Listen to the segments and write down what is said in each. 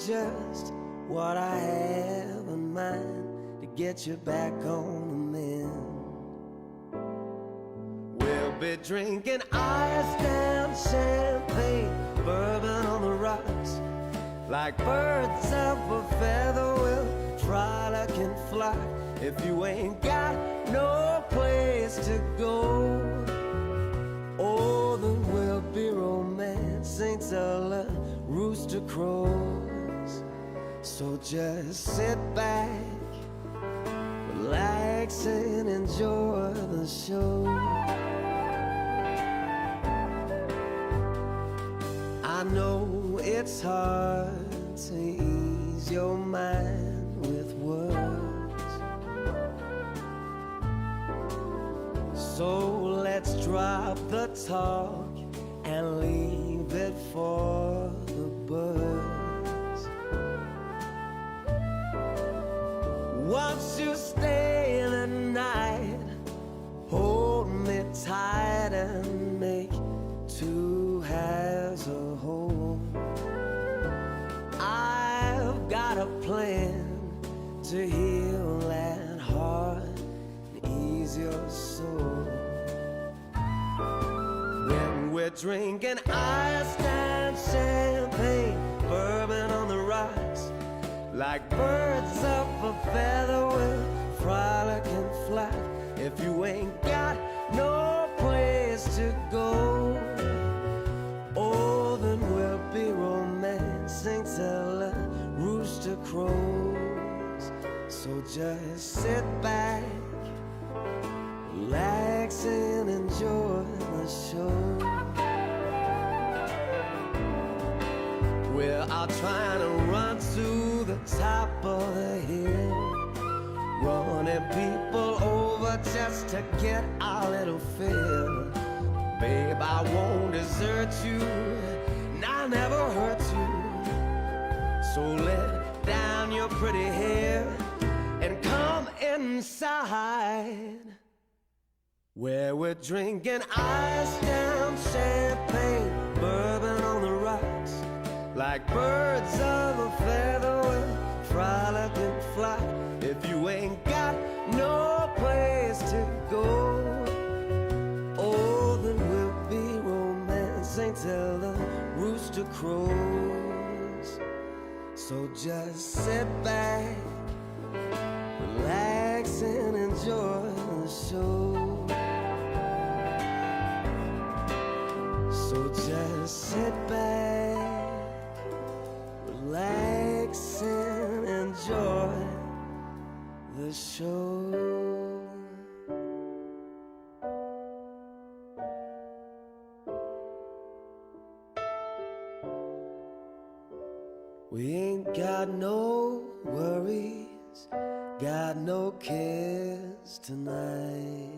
just what I have in mind to get you back on the mend. We'll be drinking iced down champagne, bourbon on the rocks. Like birds of a feather, we'll frolic and fly. If you ain't got no place to go, oh, then we'll be romancing till the rooster crows. So just sit back, relax and enjoy the show. I know it's hard to ease your mind with words, so let's drop the talk and leave it for the birds. Once you stay the night, hold me tight and make two halves a whole. I've got a plan to heal that heart and ease your soul. When we're drinking iced and champagne, bourbon on the rocks, like birds of a feather, we'll frolic and fly. If you ain't got no place to go, oh, then we'll be romancing till the rooster crows. So just sit back, relax and enjoy the show. We're out trying to run to the top of the hill, running people over just to get our little fill. Babe, I won't desert you, and I'll never hurt you. So let down your pretty hair and come inside, where we're drinking iced down champagne, bourbon on the rocks. Like birds of a feather, we'll frolic and fly. If you ain't got no place to go, oh, then we'll be romancing till the rooster crows. So just sit back, relax and enjoy the show. So just sit back, relax and enjoy the show. We ain't got no worries, got no cares tonight.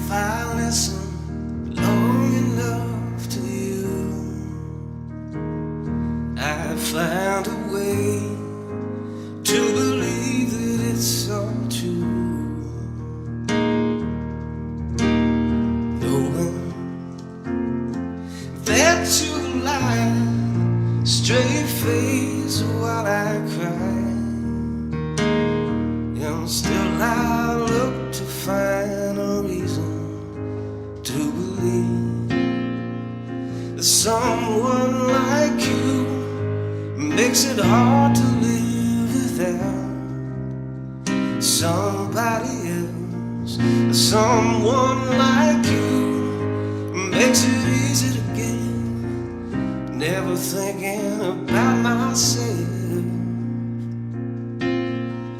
If I listen long enough to you, I find a way to believe that it's all true. Knowing that you lie straight face while I cry, and still I look to find a reason to believe that someone like you makes it hard to live without somebody else. Someone like you makes it easy to get, never thinking about myself.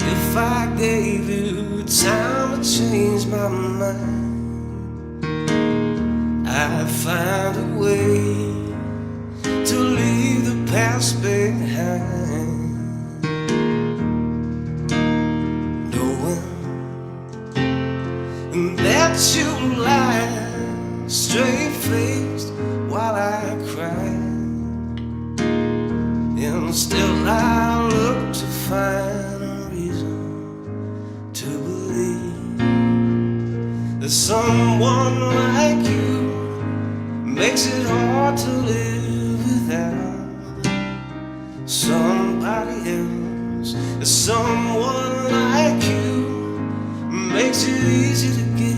If I gave you time to change my mind, I'd find a way to leave the past behind. Knowing that you lie straight-faced while I cry, and still I look to find a reason to believe that someone like you makes it hard to live without somebody else. Someone like you makes it easy to get,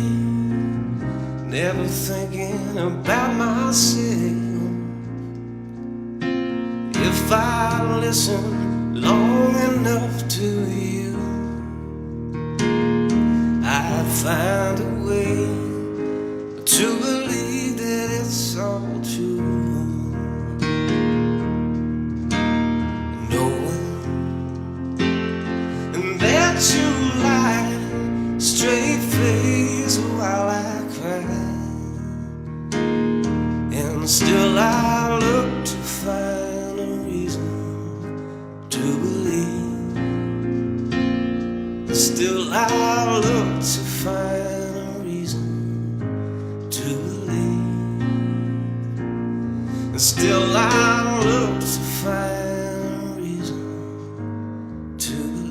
never thinking about myself. If I listen long enough to you, I find a way to believe that it's all true. Knowing that you lie straight face while I cry, and still I look to find a reason to believe. Still I look to find a reason to believe. Still I look to find a reason to believe.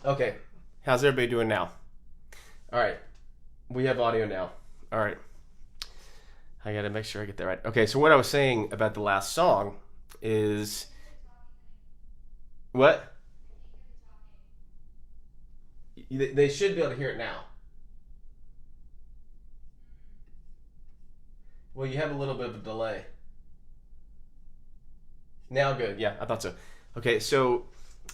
Okay, how's everybody doing now? All right, we have audio now. All right, I gotta make sure I get that right. Okay, so what I was saying about the last song is what? They should be able to hear it now. Well, you have a little bit of a delay. Now good. Yeah, I thought so. Okay, so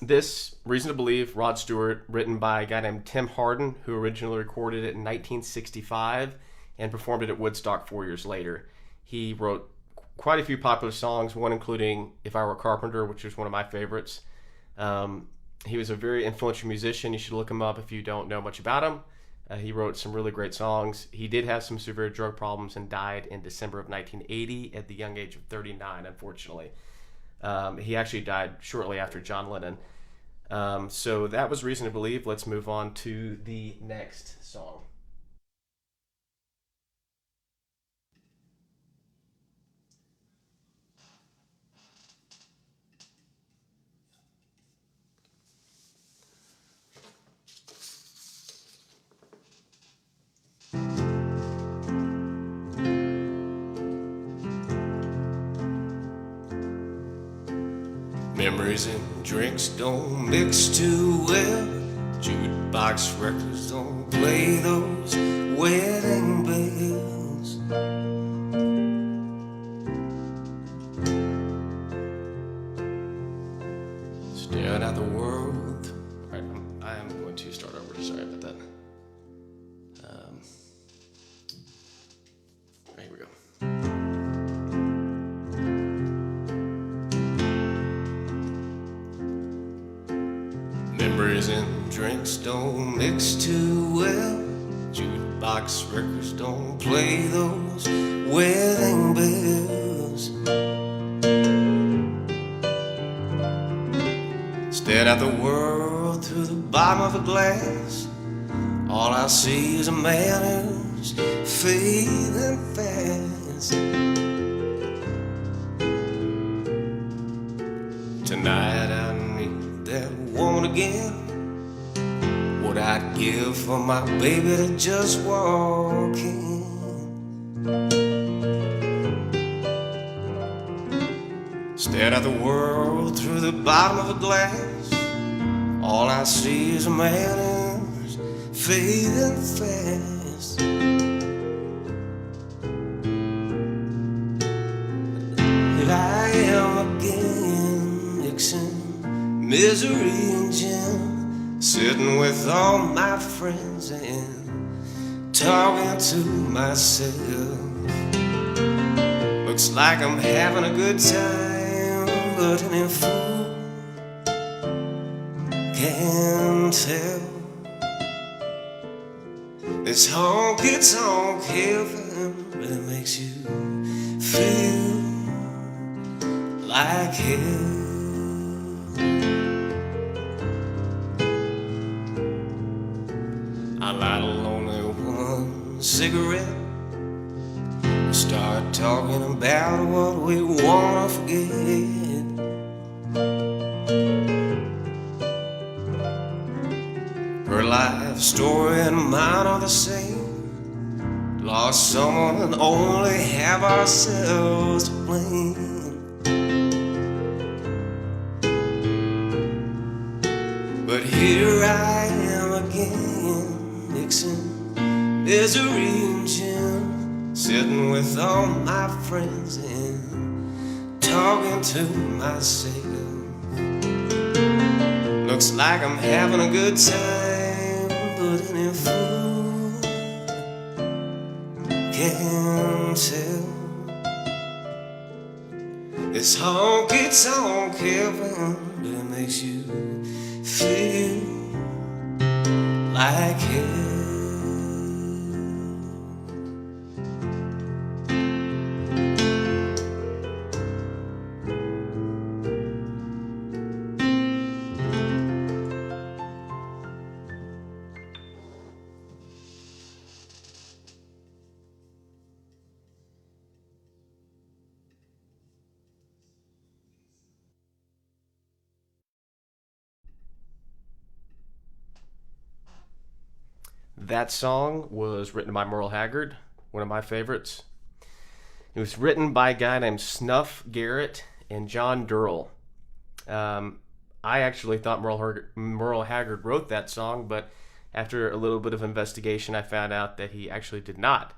this Reason to Believe, Rod Stewart, written by a guy named Tim Hardin, who originally recorded it in 1965 and performed it at Woodstock 4 years later. He wrote quite a few popular songs, one including If I Were a Carpenter, which is one of my favorites. He was a very influential musician. You should look him up if you don't know much about him. He wrote some really great songs. He did have some severe drug problems and died in December of 1980 at the young age of 39, unfortunately. He actually died shortly after John Lennon. So that was Reason to Believe. Let's move on to the next song. Memories and drinks don't mix too well. Jukebox records don't play those wedding bells. Staring at the world. All right, I am going to start over. Sorry about that. Here we go. Memories and drinks don't mix too well. Jukebox records don't play those wedding bells. Stared at the world through the bottom of a glass. All I see is a man who's fading fast. Tonight I need that woman again. What I'd give for my baby to just walk in. Stared at the world through the bottom of a glass. All I see is a man who's fading fast. Here I am again, mixing misery and gin, sitting with all my friends and talking to myself. Looks like I'm having a good time, but any fool can tell. This honky-tonk heaven really makes you feel like hell. I light a lonely woman's cigarette. We start talking about what we wanna forget. Her life story and mine are the same. Lost someone and only have ourselves to blame. But here I am again, mixing misery and gin, sitting with all my friends and talking to myself. Looks like I'm having a good time, but any fool can tell. This honky-tonk heaven really makes you feel like hell. That song was written by Merle Haggard, one of my favorites. It was written by a guy named Snuff Garrett and John Durrell. I actually thought Merle Haggard wrote that song, but after a little bit of investigation, I found out that he actually did not.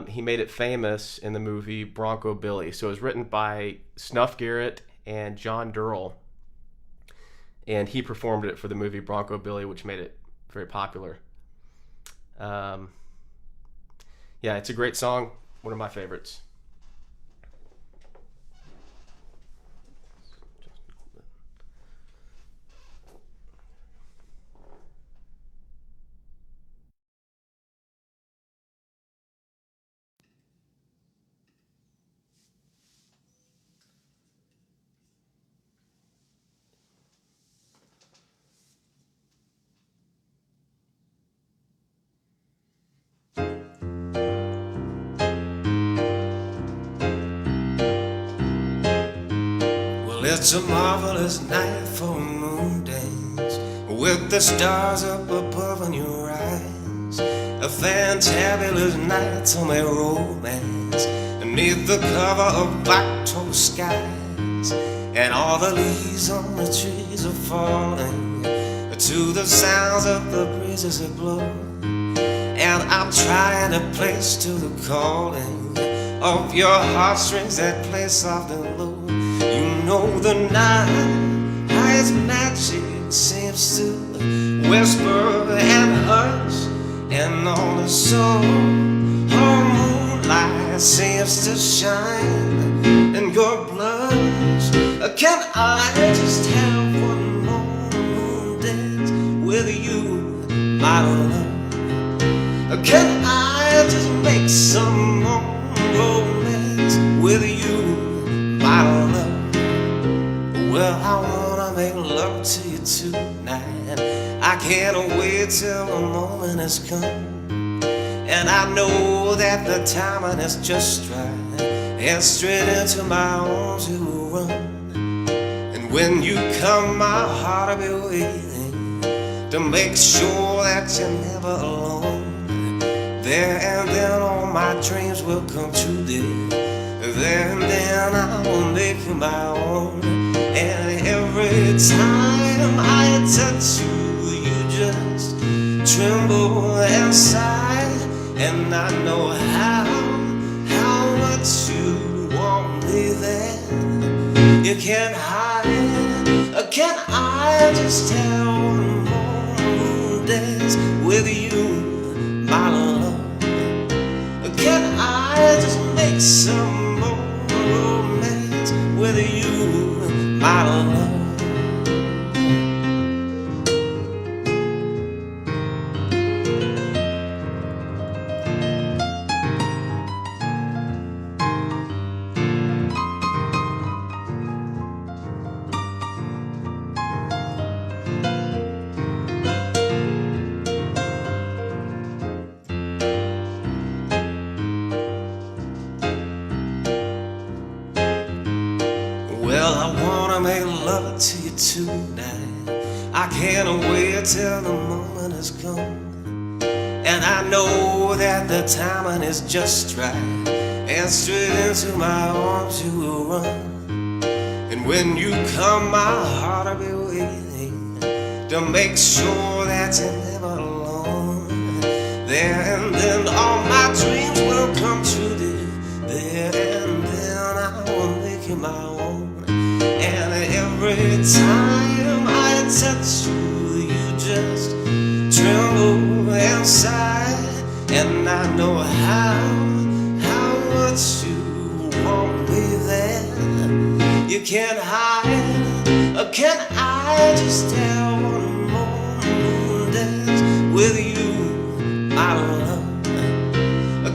He made it famous in the movie Bronco Billy. So it was written by Snuff Garrett and John Durrell, and he performed it for the movie Bronco Billy, which made it very popular. Yeah, it's a great song, one of my favorites. It's a marvelous night for a moon dance, with the stars up above in your eyes. A fantabulous night to make romance beneath the cover of black toast skies. And all the leaves on the trees are falling to the sounds of the breezes that blow. And I'm trying to place to the calling of your heartstrings that play soft and low. You know the night has magic, seems to whisper and hush, and on the soul, her moonlight seems to shine in your blush. Can I just have one more moon dance with you, my love? Can I just make some more romance with you, my love? Well, I wanna make love to you tonight. I can't wait till the moment has come, and I know that the timing is just right, and straight into my arms you will run. And when you come, my heart will be waiting to make sure that you're never alone. There and then all my dreams will come true, dear. There and then I will make you my own. And every time I touch you, you just tremble and sigh. And I know how much you want me there. You can't hide. Can I just have one more moon dance with you, my love? Can I just make some more romance with you, my love? Well, I wanna make love to you tonight. I can't wait till the moment has come, and I know that the timing is just right, and straight into my arms you will run. And when you come, my heart will be waiting to make sure that you're never alone. There and then all my dreams will come true, dear. There and then I will make you my own. And every time I touch you, you just tremble and sigh. And I know how much you want me there. You can't hide. Can I just have one more moon dance with you, my love?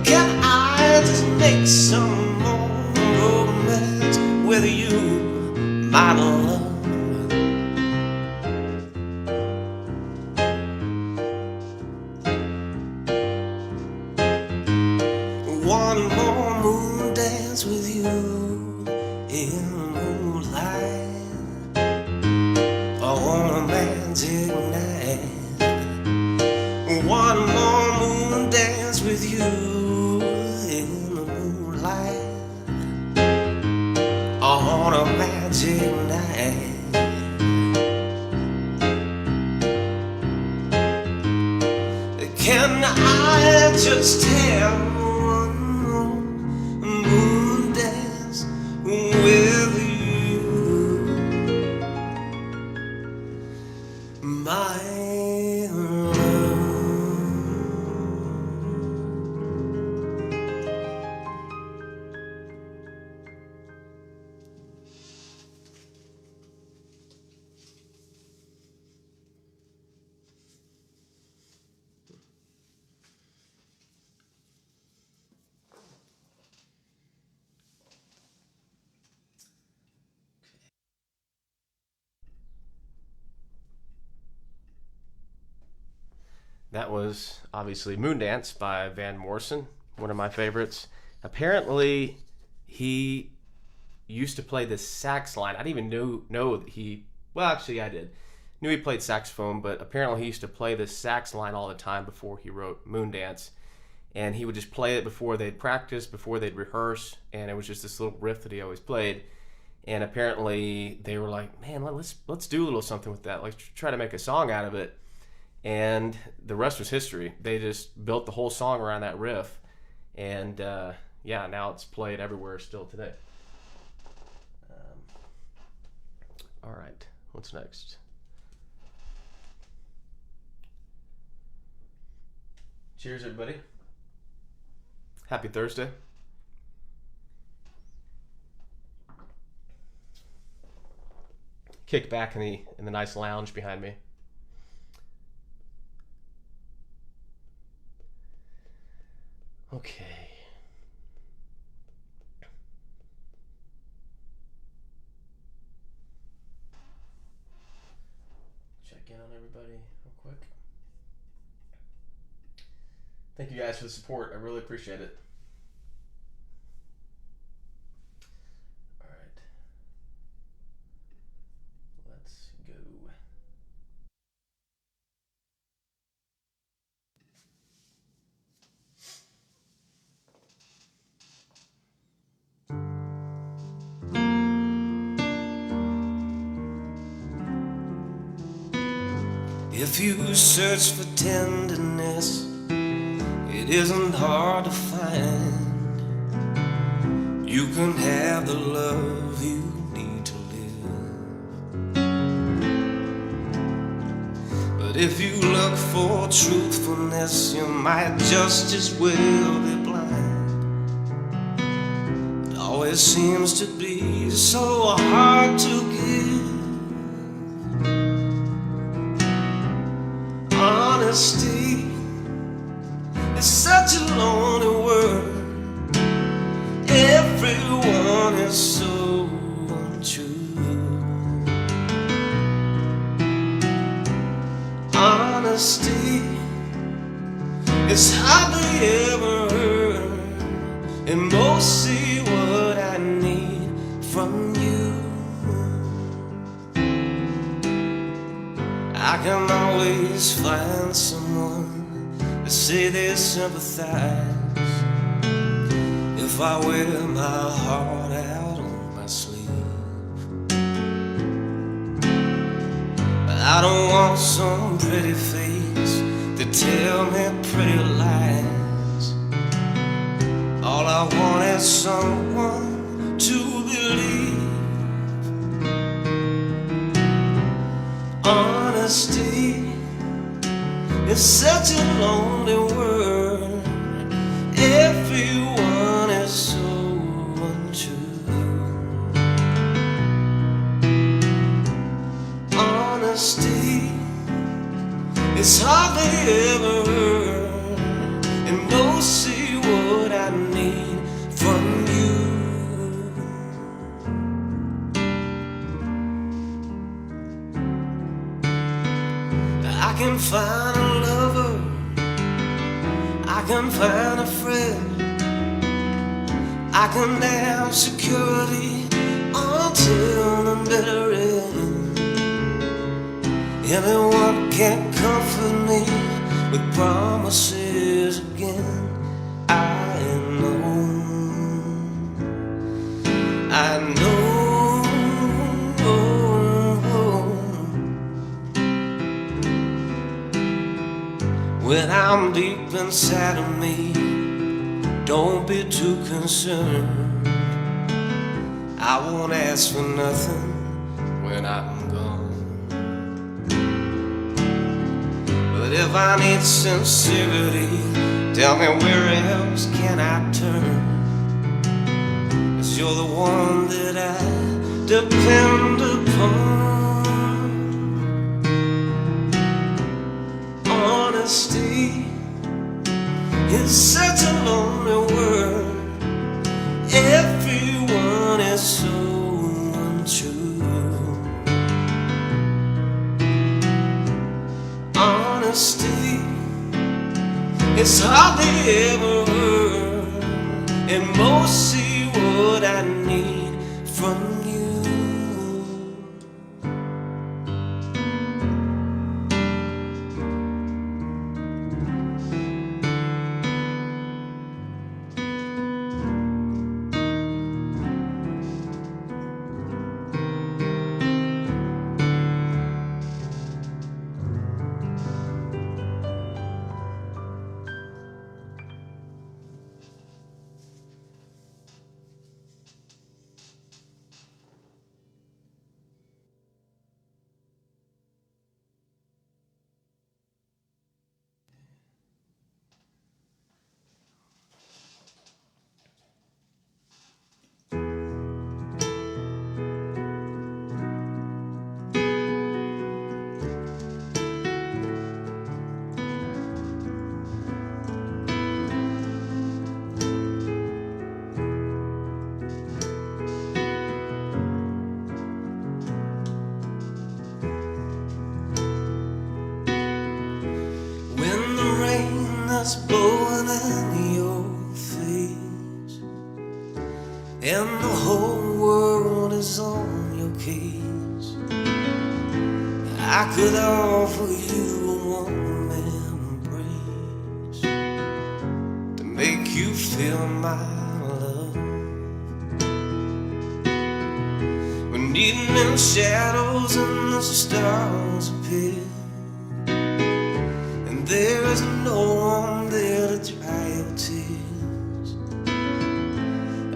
Can I just make some more romance with you, my love? One more moon dance with you in the moonlight on a magic night. One more moon dance with you in the moonlight on a magic night. Can I just have one more moon dance with you, my love? That was obviously Moondance by Van Morrison, one of my favorites. Apparently, he used to play this sax line. I didn't even know that he. Well, actually, I did. Knew he played saxophone, but apparently he used to play this sax line all the time before he wrote Moondance. And he would just play it before they'd practice, before they'd rehearse, and it was just this little riff that he always played. And apparently they were like, man, let's do a little something with that. Let's try to make a song out of it. And the rest was history. They just built the whole song around that riff. And yeah, now it's played everywhere still today. All right, what's next? Cheers, everybody. Happy Thursday. Kick back in the nice lounge behind me. Okay. Check in on everybody real quick. Thank you guys for the support. I really appreciate it. All right. Let's go. If you search for tenderness, it isn't hard to find. You can have the love you need to live. But if you look for truthfulness, you might just as well be blind. It always seems to be so hard to give. Honesty is such a lonely word. Everyone is so untrue. Honesty is hardly ever heard, and most see what I need from you. I can always find someone to say they sympathize if I wear my heart out on my sleeve. But I don't want some pretty face to tell me pretty lies. All I want is someone to believe. Honesty is such a lonely word. Everyone is so untrue. Honesty is hardly ever heard, and most see what I need from you. I can find a lover, I can find a friend, I can have security until the bitter end. Anyone can comfort me with promises again. I know when I'm deep inside of me, don't be too concerned. I won't ask for nothing when I'm gone. But if I need sincerity, tell me where else can I turn? 'Cause you're the one that I depend upon. Honesty is such a lonely word. Everyone is so untrue. Honesty is hardly ever heard, and most see what I need from you. That's blowing in your face, and the whole world is on your case. I could offer you a warm embrace to make you feel my love. When evening shadows and the stars appear, and there is no one there to dry your tears,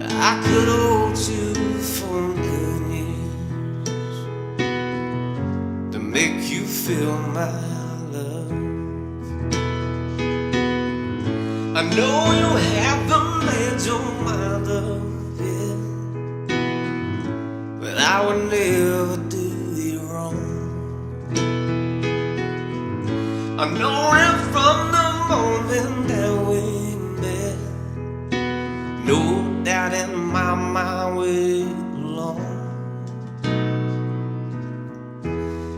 I could hold you for a million years to make you feel my love. I know you haven't made your mind up yet, but I would never do you wrong. I know that from the moment that we met, no doubt in my mind we belong.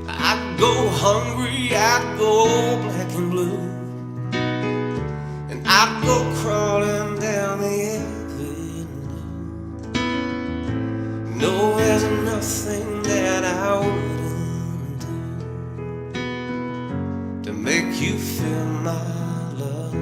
I'd go hungry, I'd go black and blue, and I'd go crawling down the avenue. No, there's nothing that I wouldn't do to make you feel my love.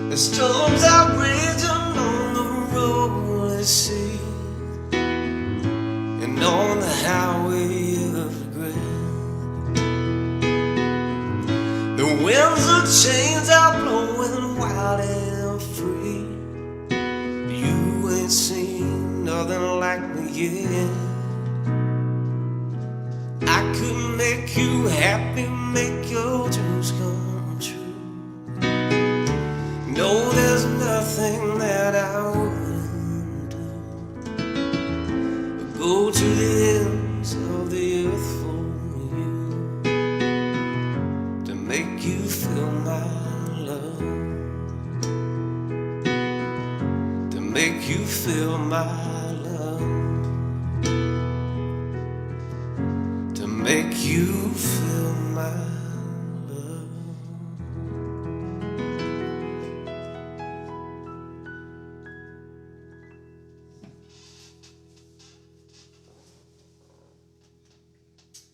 The storms are raging on the rolling sea, and on the highway of regret. The winds of change are blowing wild and free. You ain't seen nothing like me yet. I could make you happy, make your dreams come true. No, there's nothing that I wouldn't do, but go to the ends of the earth for you to make you feel my love, to make you feel my love, to make you feel my love.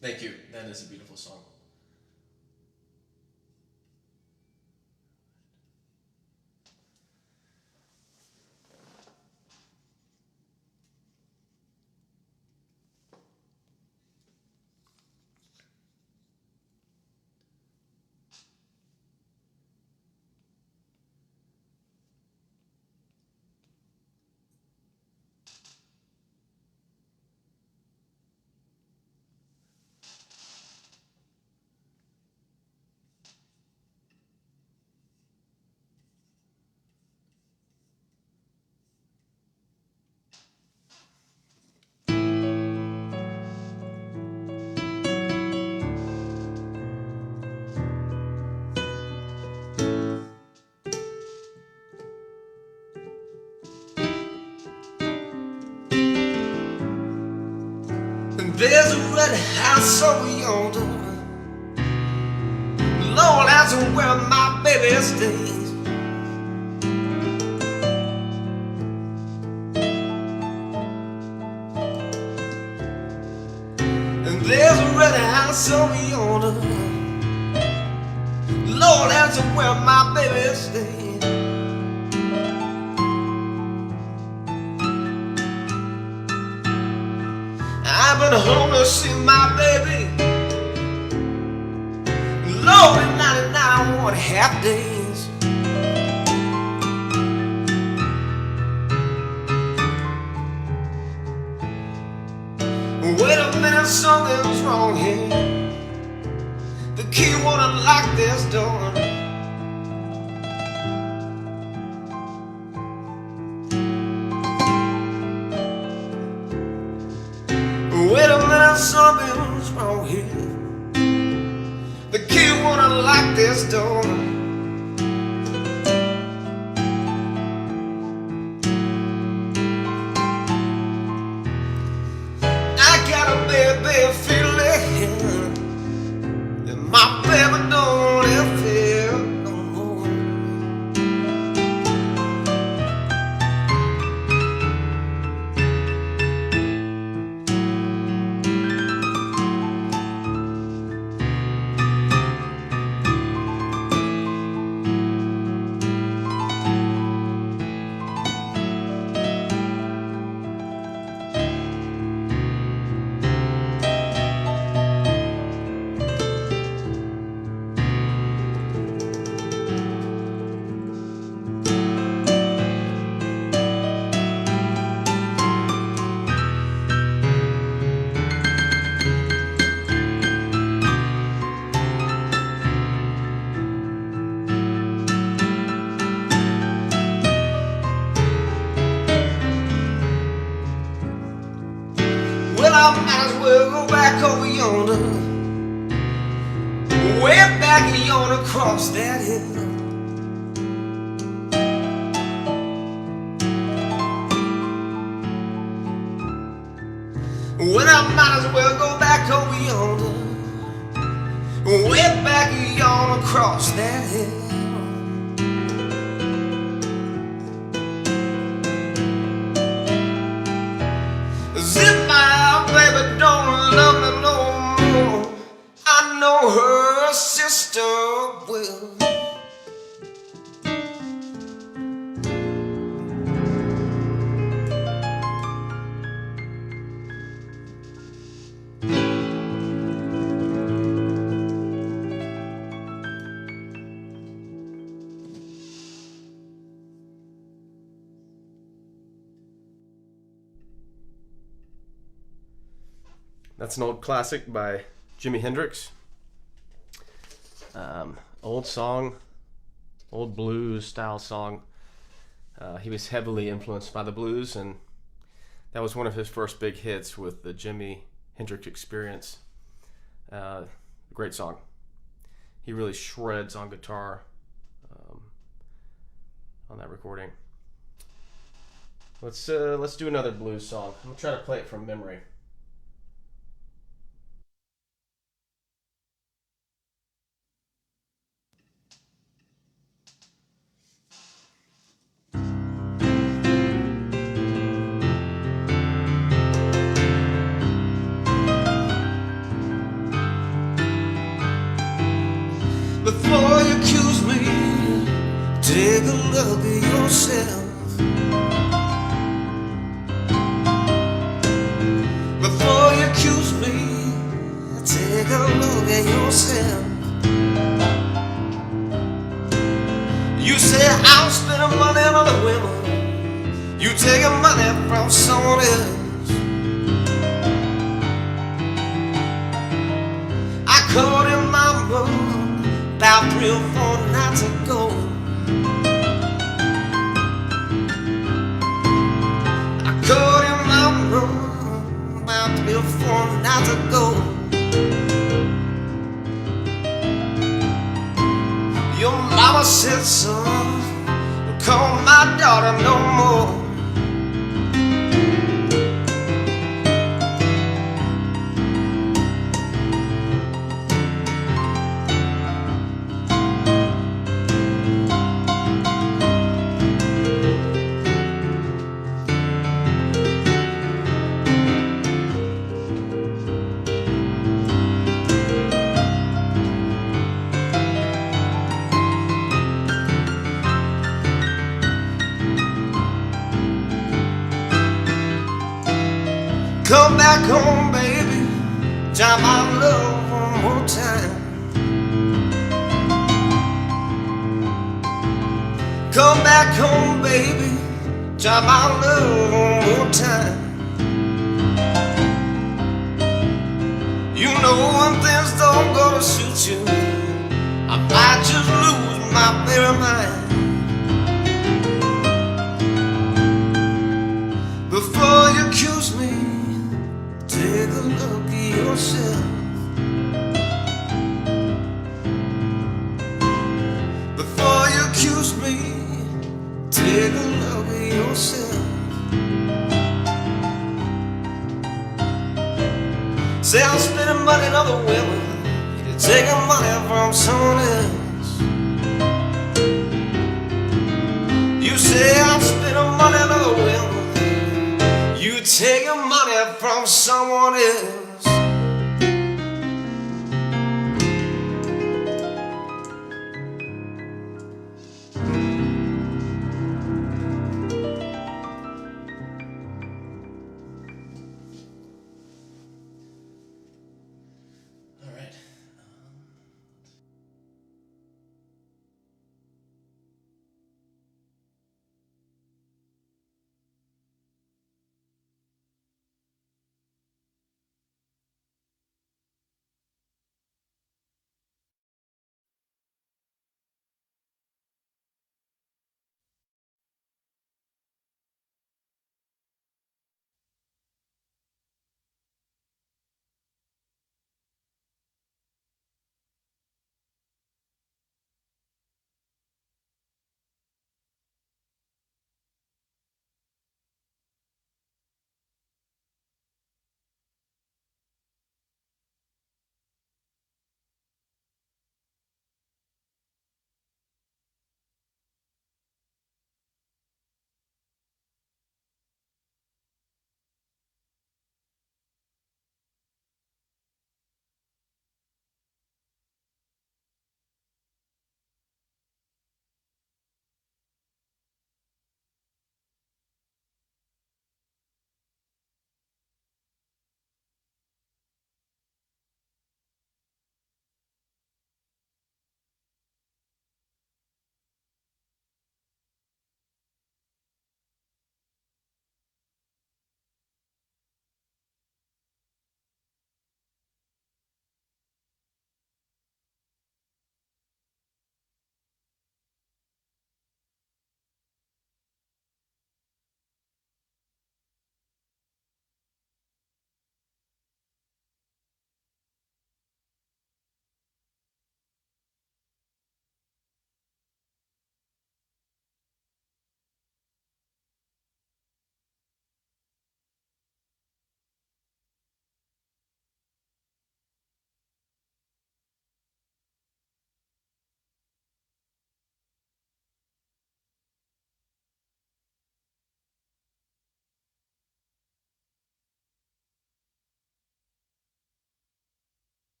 Thank you. That is a beautiful song. There's a red house over yonder. Lord, that's where my baby stays. And there's a red house over yonder. Lord, that's where my baby stays. I've been home to see my baby, Lord, in 99 1/2 days. Wait a minute, something's wrong here. The key won't unlock this door. Wait a minute, something's wrong here. The key won't unlock this door. I got a baby feeling that my baby don't live here no more. Well, I might as well go back over yonder, way back yonder across that hill. Well, I might as well go back over yonder, way back yonder across that hill. If my baby don't love me no more, I know her sister will. That's an old classic by Jimi Hendrix. Old song, old blues style song. He was heavily influenced by the blues, and that was one of his first big hits with the Jimi Hendrix Experience. Great song. He really shreds on guitar on that recording. Let's do another blues song. I'm gonna try to play it from memory. Before you accuse me, take a look at yourself. Before you accuse me, take a look at yourself. You say I'm spending money on other women, you taking money from someone else. I caught in my room about 3 or 4 nights ago. I caught in my room about 3 or 4 nights ago. Your mama said, son, don't call my daughter no more. back home, baby. Try my love one more time. Come back home, baby. Try my love one more time. You know when things don't go to suit you, I might just lose my very mind. Before you accuse me, take a look at yourself. Before you accuse me, take a look at yourself. Say I'm spending money on other women, you're taking money from someone else. You say I'm spending money on other women, you taking money from someone else.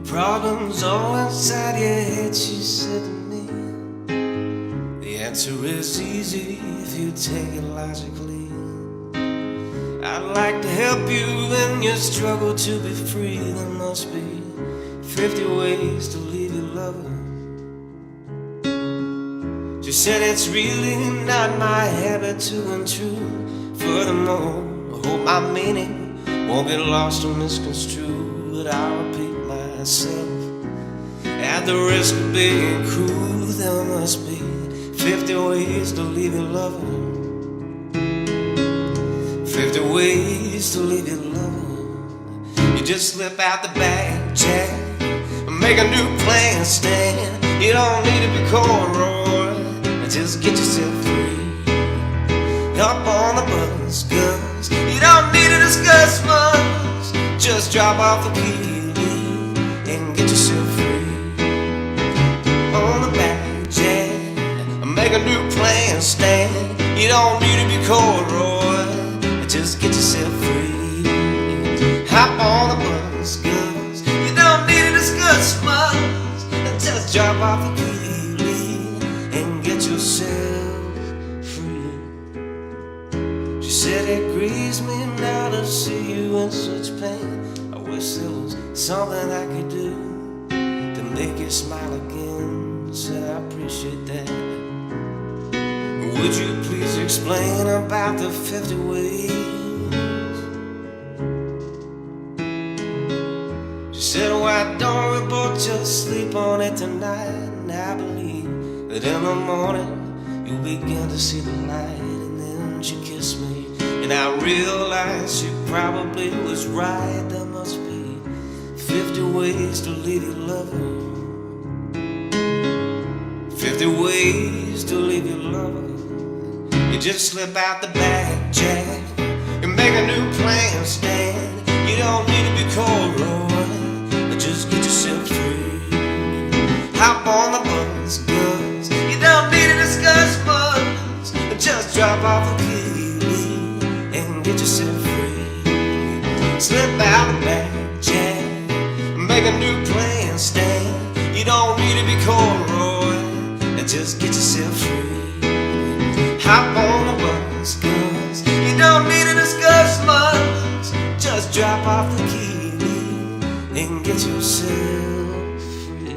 Problems all inside your head, she said to me. The answer is easy if you take it logically. I'd like to help you in your struggle to be free. There must be 50 ways to leave your lover. She said it's really not my habit to intrude. Furthermore, I hope my meaning won't get lost or misconstrued. But I'll repeat myself at the risk of being cruel. There must be 50 ways to leave your lover. 50 ways to leave your lover. You just slip out the back, Jack, and make a new plan, Stan. You don't need to be corduroy, just get yourself free. Hop on the bus, girls. You don't need to discuss much. Just drop off the key and get yourself free. On the back, Jack, make a new plan, Stan. You don't need to be cold, Roy. Just get yourself free. Hop on the bus, girls. You don't need to discuss much. Just drop off the key and get yourself free. She said it grieves me now to see you in such pain. I wish there was something I could do to make you smile again. Said I appreciate that. Would you please explain about the 50 ways? She said, why don't we both just sleep on it tonight? And I believe that in the morning you'll begin to see the light. And then she kissed me, and I realized she probably was right. There must be 50 ways to leave your lover. 50 ways to leave your lover. You just slip out the back, Jack, and make a new plan, Stan. You don't need to be cold, Roy. Just get yourself free. Hop on the bus, girls. You don't need to discuss much. Just drop off the key and get yourself free. Slip out the back, Jack, make a new plan, Stan. You don't need to be cold, Roy. Just get yourself free. Hop on the bus, girls. You don't need to discuss much. Just drop off the key and get yourself free.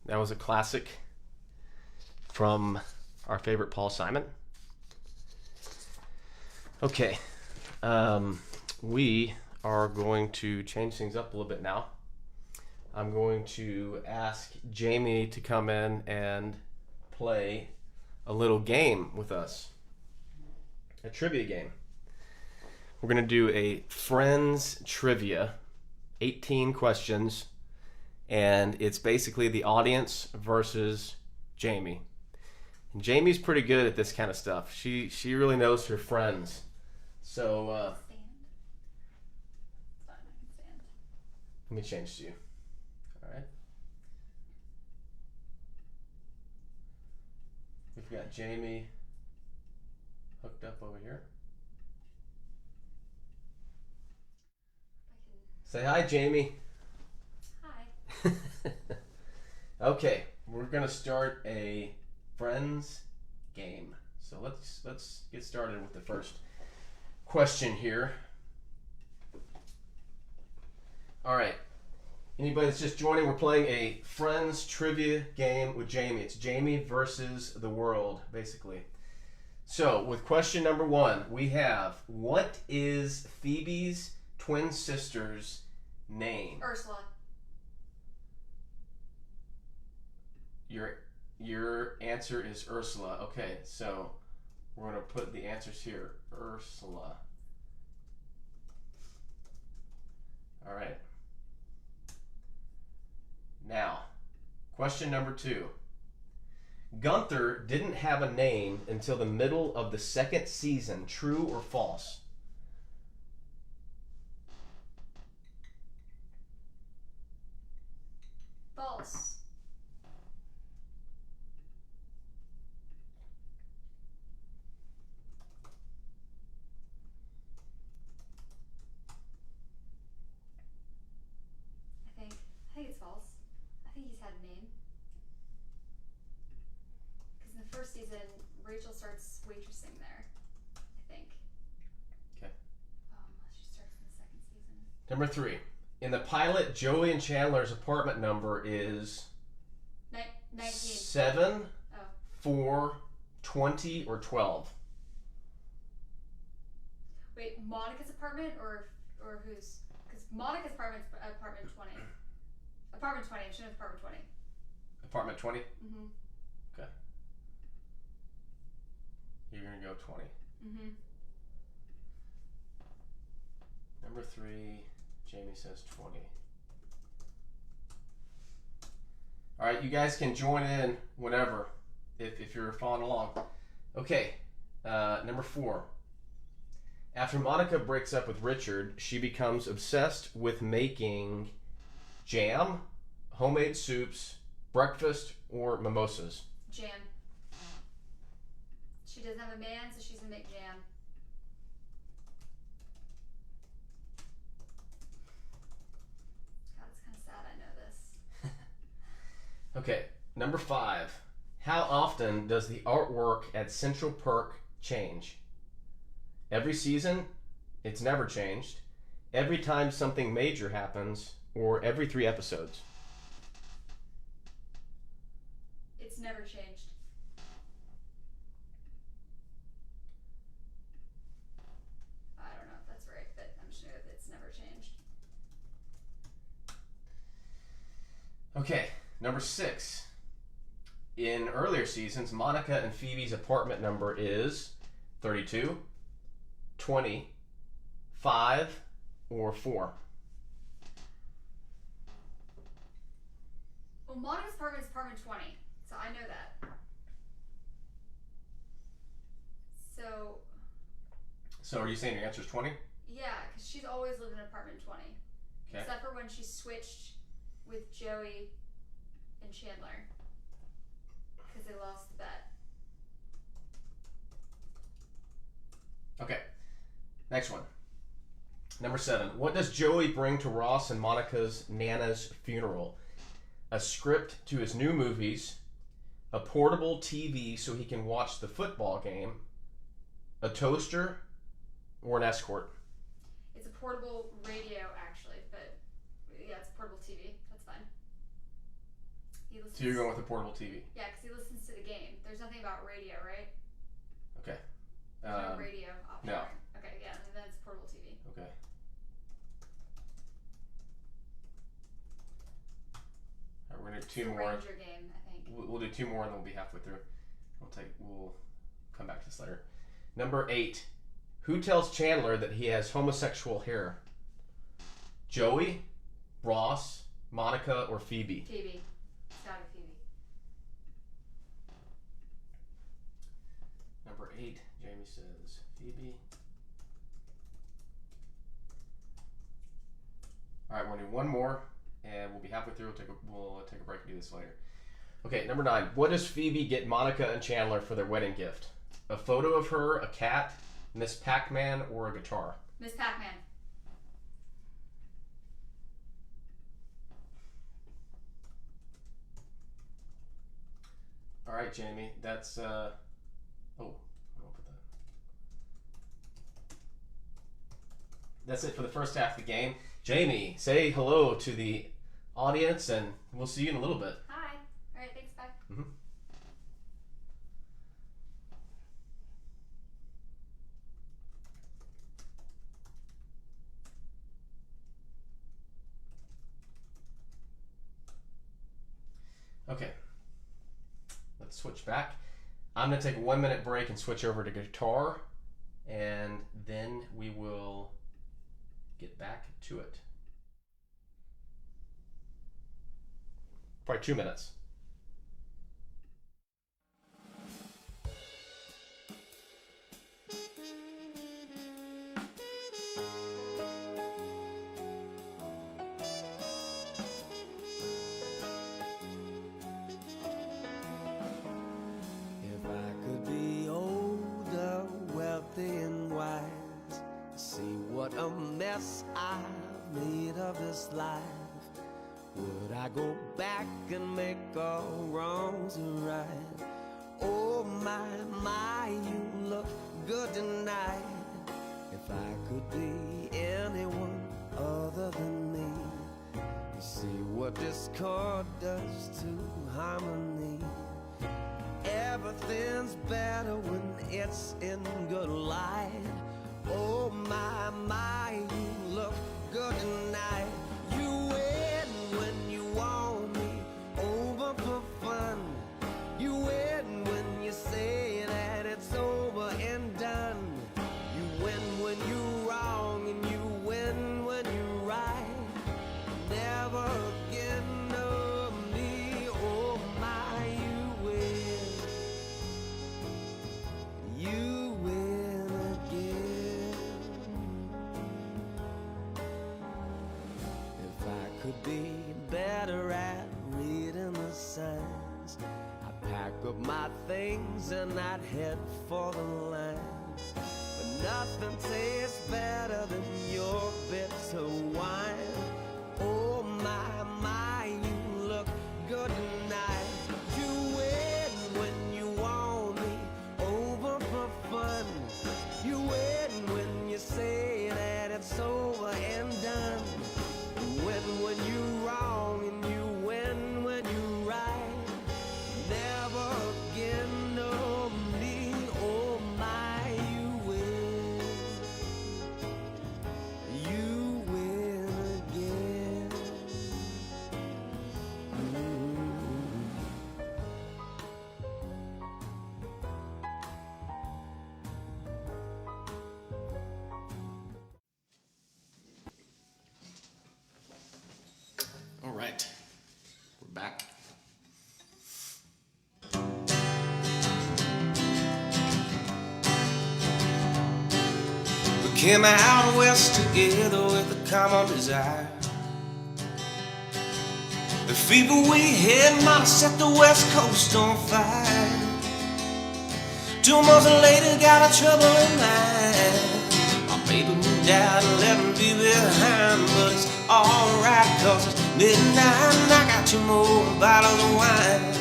That was a classic from our favorite Paul Simon. Okay, we are going to change things up a little bit now. I'm going to ask Jamie to come in and play a little game with us, a trivia game. We're going to do a Friends trivia, 18 questions. And it's basically the audience versus Jamie. And Jamie's pretty good at this kind of stuff. She really knows her friends. So let me change to you. All right. We've got Jamie hooked up over here. Say hi, Jamie. Okay, we're gonna start a Friends game. So let's get started with the first question here. All right, anybody that's just joining, we're playing a Friends trivia game with Jamie. It's Jamie versus the world, basically. So with question number 1, we have, what is Phoebe's twin sister's name? Ursula. Your answer is Ursula. Okay, so we're going to put the answers here. Ursula. All right. Now, question number 2. Gunther didn't have a name until the middle of the 2nd season. True or false? False. I think it's false. I think he's had a name. Because in the first season, Rachel starts waitressing there, I think. Okay. Unless she starts in the 2nd season. Number 3. In the pilot, Joey and Chandler's apartment number is 19. 7, Oh. 4, 20, or 12. Wait, Monica's apartment or whose? Because Monica's apartment 20. Apartment 20. She knows apartment 20. Apartment 20? Mm-hmm. Okay. You're going to go 20. Mm-hmm. Number 3, Jamie says 20. All right, you guys can join in whenever if you're following along. Okay, number 4. After Monica breaks up with Richard, she becomes obsessed with making jam, homemade soups, breakfast, or mimosas. Jam. She doesn't have a man, so she's gonna make jam. God, it's kind of sad I know this. Okay, number 5. How often does the artwork at Central Perk change? Every season? It's never changed. Every time something major happens, or every 3 episodes? It's never changed. I don't know if that's right, but I'm sure it's never changed. Okay, number 6. In earlier seasons, Monica and Phoebe's apartment number is 32, 20, 5, or 4. Well, Monica's apartment is apartment 20, so I know that. So are you saying your answer is 20? Yeah, because she's always lived in apartment 20. Okay. Except for when she switched with Joey and Chandler. Because they lost the bet. Okay. Next one. Number 7. What does Joey bring to Ross and Monica's Nana's funeral? A script to his new movies, a portable TV so he can watch the football game, a toaster, or an escort? It's a portable radio, actually, but yeah, it's a portable TV. That's fine. He listens. So you're going with a portable TV? Yeah, because he listens to the game. There's nothing about radio, right? Okay. There's no radio option. no. Right? Okay, yeah, then it's portable TV. Okay. All right, we're gonna do 2 It's a more. Ranger game, I think. We'll do 2 more and then we'll be halfway through. We'll come back to this later. Number 8. Who tells Chandler that he has homosexual hair? Joey, Ross, Monica, or Phoebe? Phoebe. It's gotta be Phoebe. Number 8, Jamie says Phoebe. All right, we're gonna do 1 more, and we'll be halfway through. We'll take a break and do this later. Okay, number 9. What does Phoebe get Monica and Chandler for their wedding gift? A photo of her, a cat, Miss Pac-Man, or a guitar? Miss Pac-Man. All right, Jamie. That's I'll put that. That's it for the first half of the game. Jamie, say hello to the audience, and we'll see you in a little bit. Hi. All right, thanks, bye. Mm-hmm. Okay, let's switch back. I'm going to take a 1-minute break and switch over to guitar, and then we will get back to it. Probably 2 minutes. If I could be older, wealthy and wise, see what a mess I've made of this life. Would I go back and make all wrongs right? Oh my, you look good tonight. If I could be anyone other than me, you see what discord does to harmony. Everything's better when it's in good light. Oh my, you look good night. You win when you want me over for fun. You win when you say that it's over and done. You win when you're wrong and you win when you're right. Never again of me, oh my, you win. You win again. If I could be better at reading the signs, I'd pack up my things and I'd head for the line. But nothing tastes better than your bitter wine. Oh my, you look good tonight. You win when you want me over for fun. You win when you say that it's over and done. You win when you're wrong and you win when you're right. Never again, no me, oh my, you win. You win again. All right, we're back. We came out west together with a common desire. The fever we had might have set the west coast on fire. 2 months later, got a trouble in mind. My baby moved out and left me behind. But it's alright, cause it's midnight and I got 2 more bottles of wine.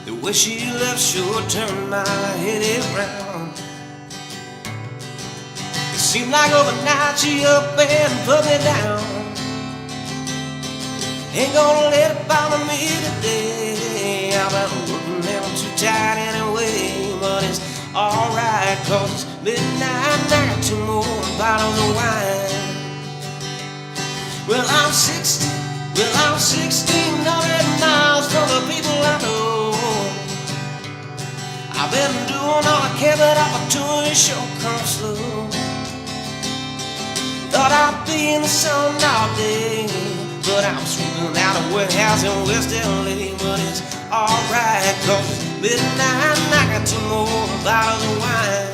The way she left sure turned my head around. It seemed like overnight she up and put me down. Ain't gonna let it bother me today. I've been working and I'm too tired anyway. But it's alright, cause it's midnight and I got 2 more bottles of wine. Well, I'm 1,600 miles from the people I know. I've been doing all I can, but opportunity sure comes slow. Thought I'd be in the sun all day, but I'm sweeping out a warehouse in West LA. But it's alright, cause it's midnight and I got 2 more bottles of wine.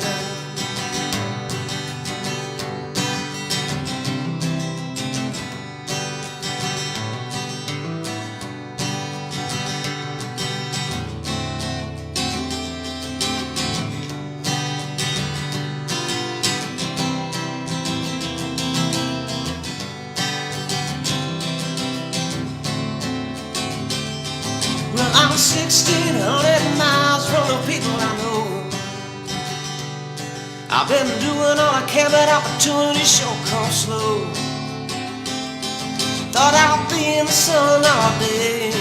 Well, I'm 1,600 miles from the people I know. I've been doing all I can, but opportunity sure comes slow. Thought I'd be in the sun all day,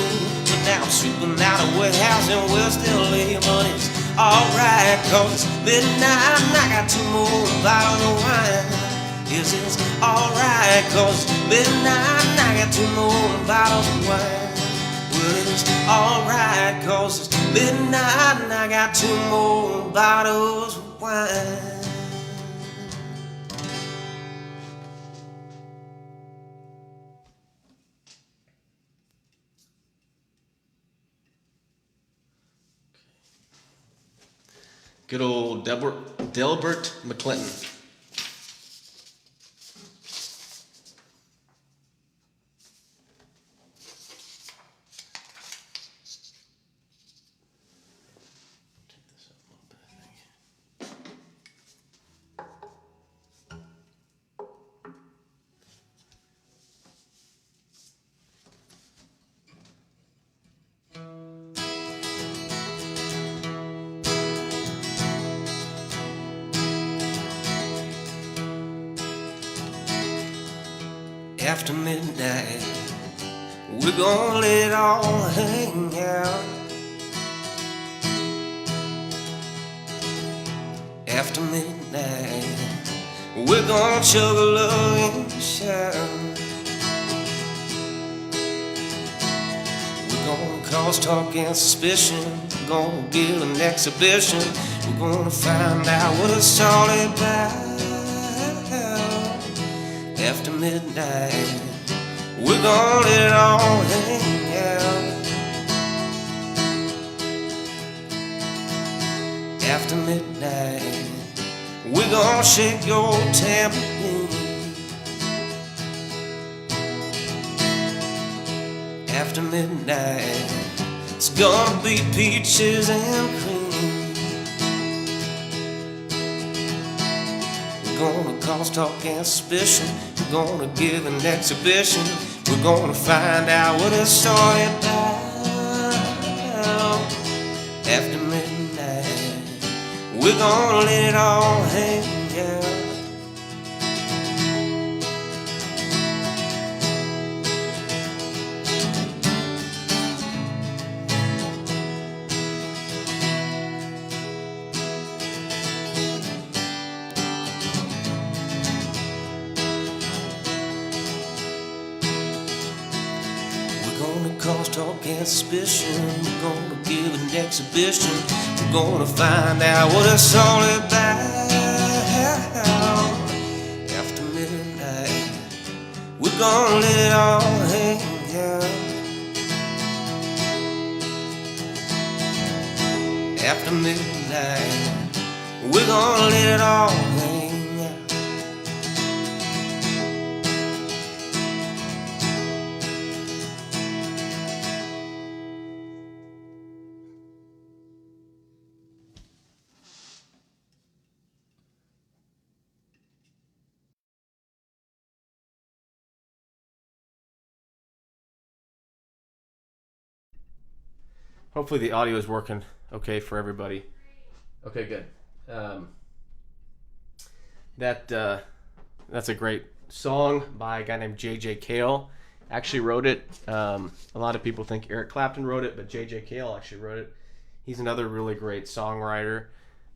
but now I'm sweeping out a warehouse in West LA. But it's alright, cause it's midnight and I got 2 more bottles of wine. Yes, it's alright, cause it's midnight and I got 2 more bottles of wine. Well, it's alright, cause it's midnight and I got 2 more bottles of wine. Good old Delbert McClinton. After midnight, we're gonna let it all hang out. After midnight, We're gonna chug a love and shout. We're gonna cause talk and suspicion. We're gonna give an exhibition. We're gonna find out what it's all about. After midnight, we're gonna let it all hang out. After midnight, we're gonna shake your tambourine. After midnight, it's gonna be peaches and cream. We're gonna cause talk and suspicion. We're gonna give an exhibition. We're gonna find out what it's all about. After midnight, we're gonna let it all hang out. We're gonna cause talk and suspicion. We're gonna give an exhibition. We're gonna find out what it's all about. After midnight, we're gonna let it all hang out. After midnight, we're gonna let it all hang out. Hopefully the audio is working okay for everybody. Okay, good. That's a great song by a guy named J.J. Cale. Actually wrote it. A lot of people think Eric Clapton wrote it, but J.J. Cale actually wrote it. He's another really great songwriter.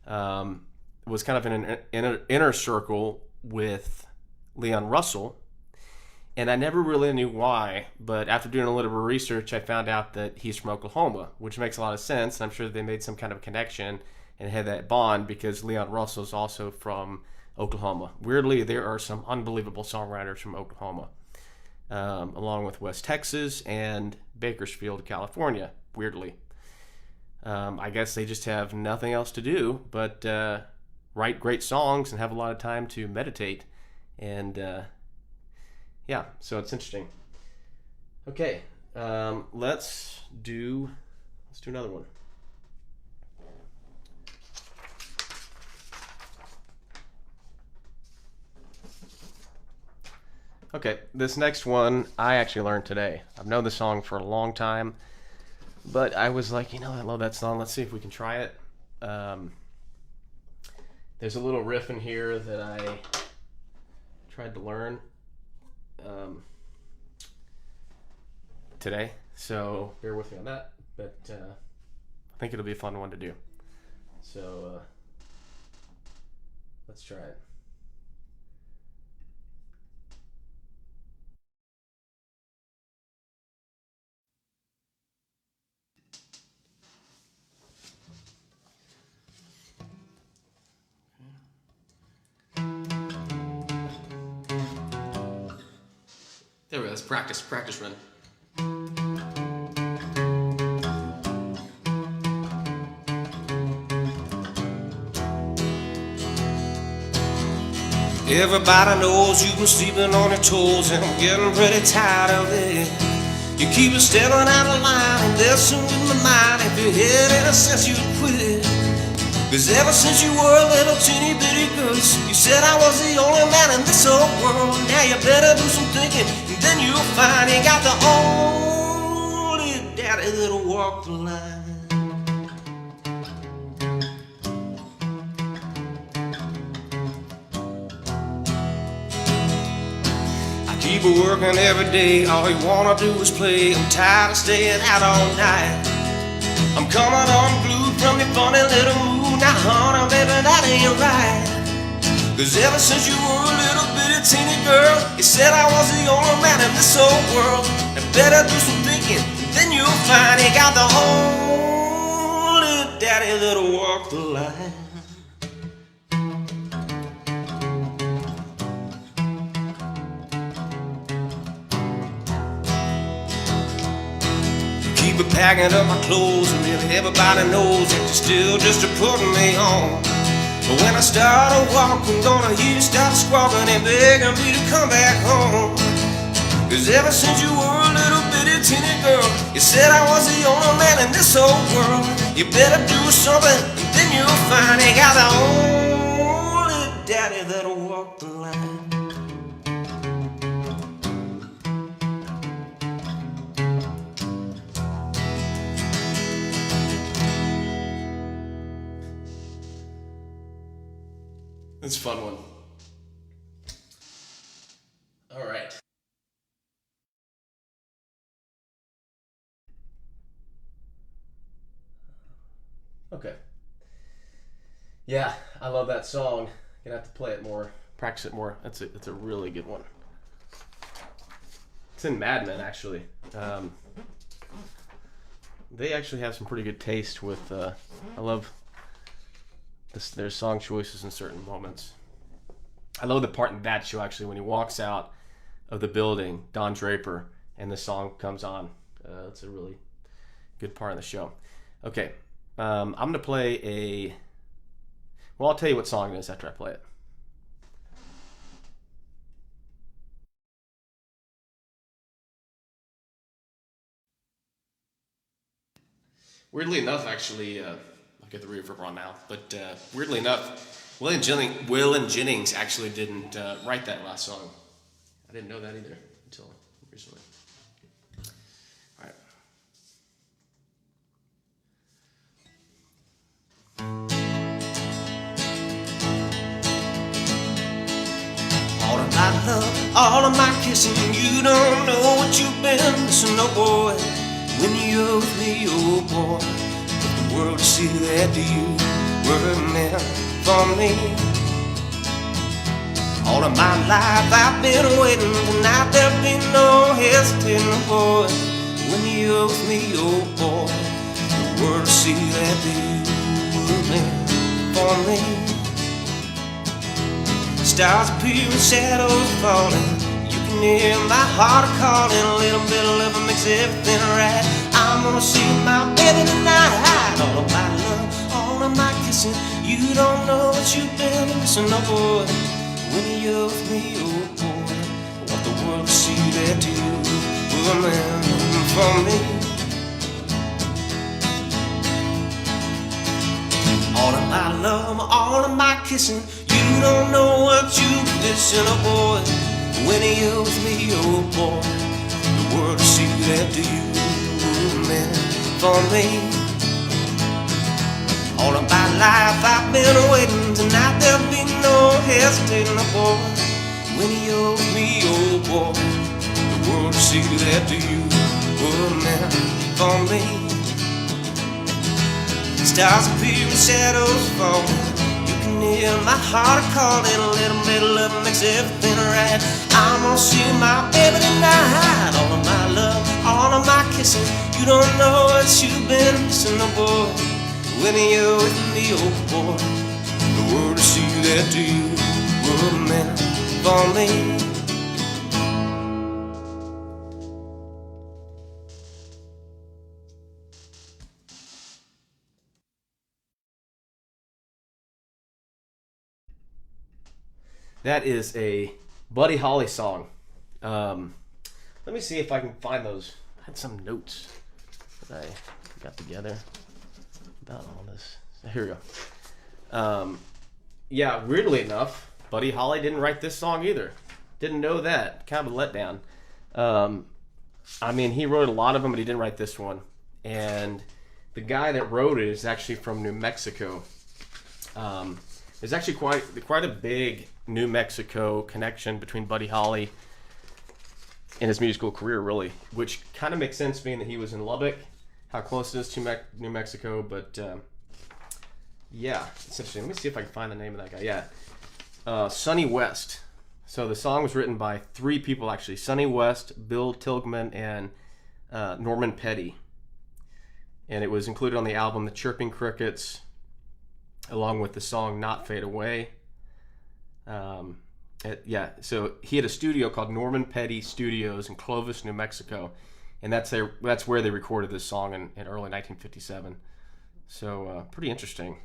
Was kind of in an inner circle with Leon Russell. And I never really knew why, but after doing a little bit of research, I found out that he's from Oklahoma, which makes a lot of sense. And I'm sure they made some kind of connection and had that bond because Leon Russell is also from Oklahoma. Weirdly, there are some unbelievable songwriters from Oklahoma, along with West Texas and Bakersfield, California, weirdly. I guess they just have nothing else to do but write great songs and have a lot of time to meditate. And yeah, so it's interesting. Okay, let's do another one. Okay, this next one I actually learned today. I've known the song for a long time, but I was like, I love that song. Let's see if we can try it. There's a little riff in here that I tried to learn today, so bear with me on that, but I think it'll be a fun one to do. So let's try it. There we go. Let's practice run. Everybody knows you've been sleeping on your toes, and I'm getting pretty tired of it. You keep stepping out of line and messing with my mind. If you had any sense, you'd quit. Cause ever since you were a little teeny bitty girl, you said I was the only man in this whole world. Now you better do some thinking, and then you'll find you got the only daddy that'll walk the line. Keep working every day, all you wanna do is play. I'm tired of staying out all night. I'm coming unglued from your funny little mood. Now honey, baby, that ain't right. 'Cause ever since you were a little bitty teeny girl, you said I was the only man in this whole world. And better do some thinking, then you'll find you got the only daddy that'll walk the line. Keep packing up my clothes, and really everybody knows that you're still just putting me on. But when I started walking, gonna hear you start squawking and begging me to come back home. 'Cause ever since you were a little bitty teeny girl, you said I was the only man in this whole world. You better do something, and then you'll find you got the only daddy that'll walk the line. It's a fun one. All right. Okay. Yeah, I love that song. Gonna have to play it more, practice it more. It's a really good one. It's in Mad Men, actually. They actually have some pretty good taste with. I love their song choices in certain moments. I love the part in that show actually when he walks out of the building, Don Draper, and the song comes on. It's a really good part of the show. Okay, I'm gonna play a. Well, I'll tell you what song it is after I play it. Weirdly enough, actually. I'll get the reverb on now. But weirdly enough, Will and Jennings actually didn't write that last song. I didn't know that either until recently. All right. All of my love, all of my kissing, you don't know what you've been missing, no boy. When you're with me, oh boy, the world to see that you were meant for me. All of my life I've been waiting, tonight there'll be no hesitating, boy. When you're with me, oh boy, the world to see that you were meant for me. Stars appearing, shadows falling, you can hear my heart calling. A little bit of love makes everything right. I'm gonna see my baby tonight. All of my love, all of my kissing, you don't know what you've been missing, no boy. When you're with me, oh boy, I want the world to see that you were meant for me. All of my love, all of my kissing, you don't know what you've been missing, oh boy. When you're with me, oh boy, the world to see that you were meant for me. All of my life I've been waiting, tonight there'll be no hesitating, oh boy. When you're with me, oh boy, the world to see that you were meant for me. Stars appearing, shadows falling, you can hear my heart calling. A little bit of love makes everything right. I'm gonna see my baby tonight. All of my love, all of my kissing, you don't know what you've been missing, oh boy. When you're with me, oh boy, the world to see that you were meant for me. That is a Buddy Holly song. Let me see if I can find those. I had some notes that I got together about all this. Here we go. Yeah, weirdly enough, Buddy Holly didn't write this song either. Didn't know that. Kind of a letdown. I mean, he wrote a lot of them, but he didn't write this one. And the guy that wrote it is actually from New Mexico. There's actually quite a big New Mexico connection between Buddy Holly and his musical career, really, which kind of makes sense being that he was in Lubbock, how close it is to New Mexico. But yeah, it's interesting. Let me see if I can find the name of that guy. Yeah, Sonny West. So the song was written by three people, actually. Sonny West, Bill Tilghman, and Norman Petty. And it was included on the album The Chirping Crickets, along with the song Not Fade Away. So he had a studio called Norman Petty Studios in Clovis, New Mexico. And that's where they recorded this song in early 1957. So pretty interesting.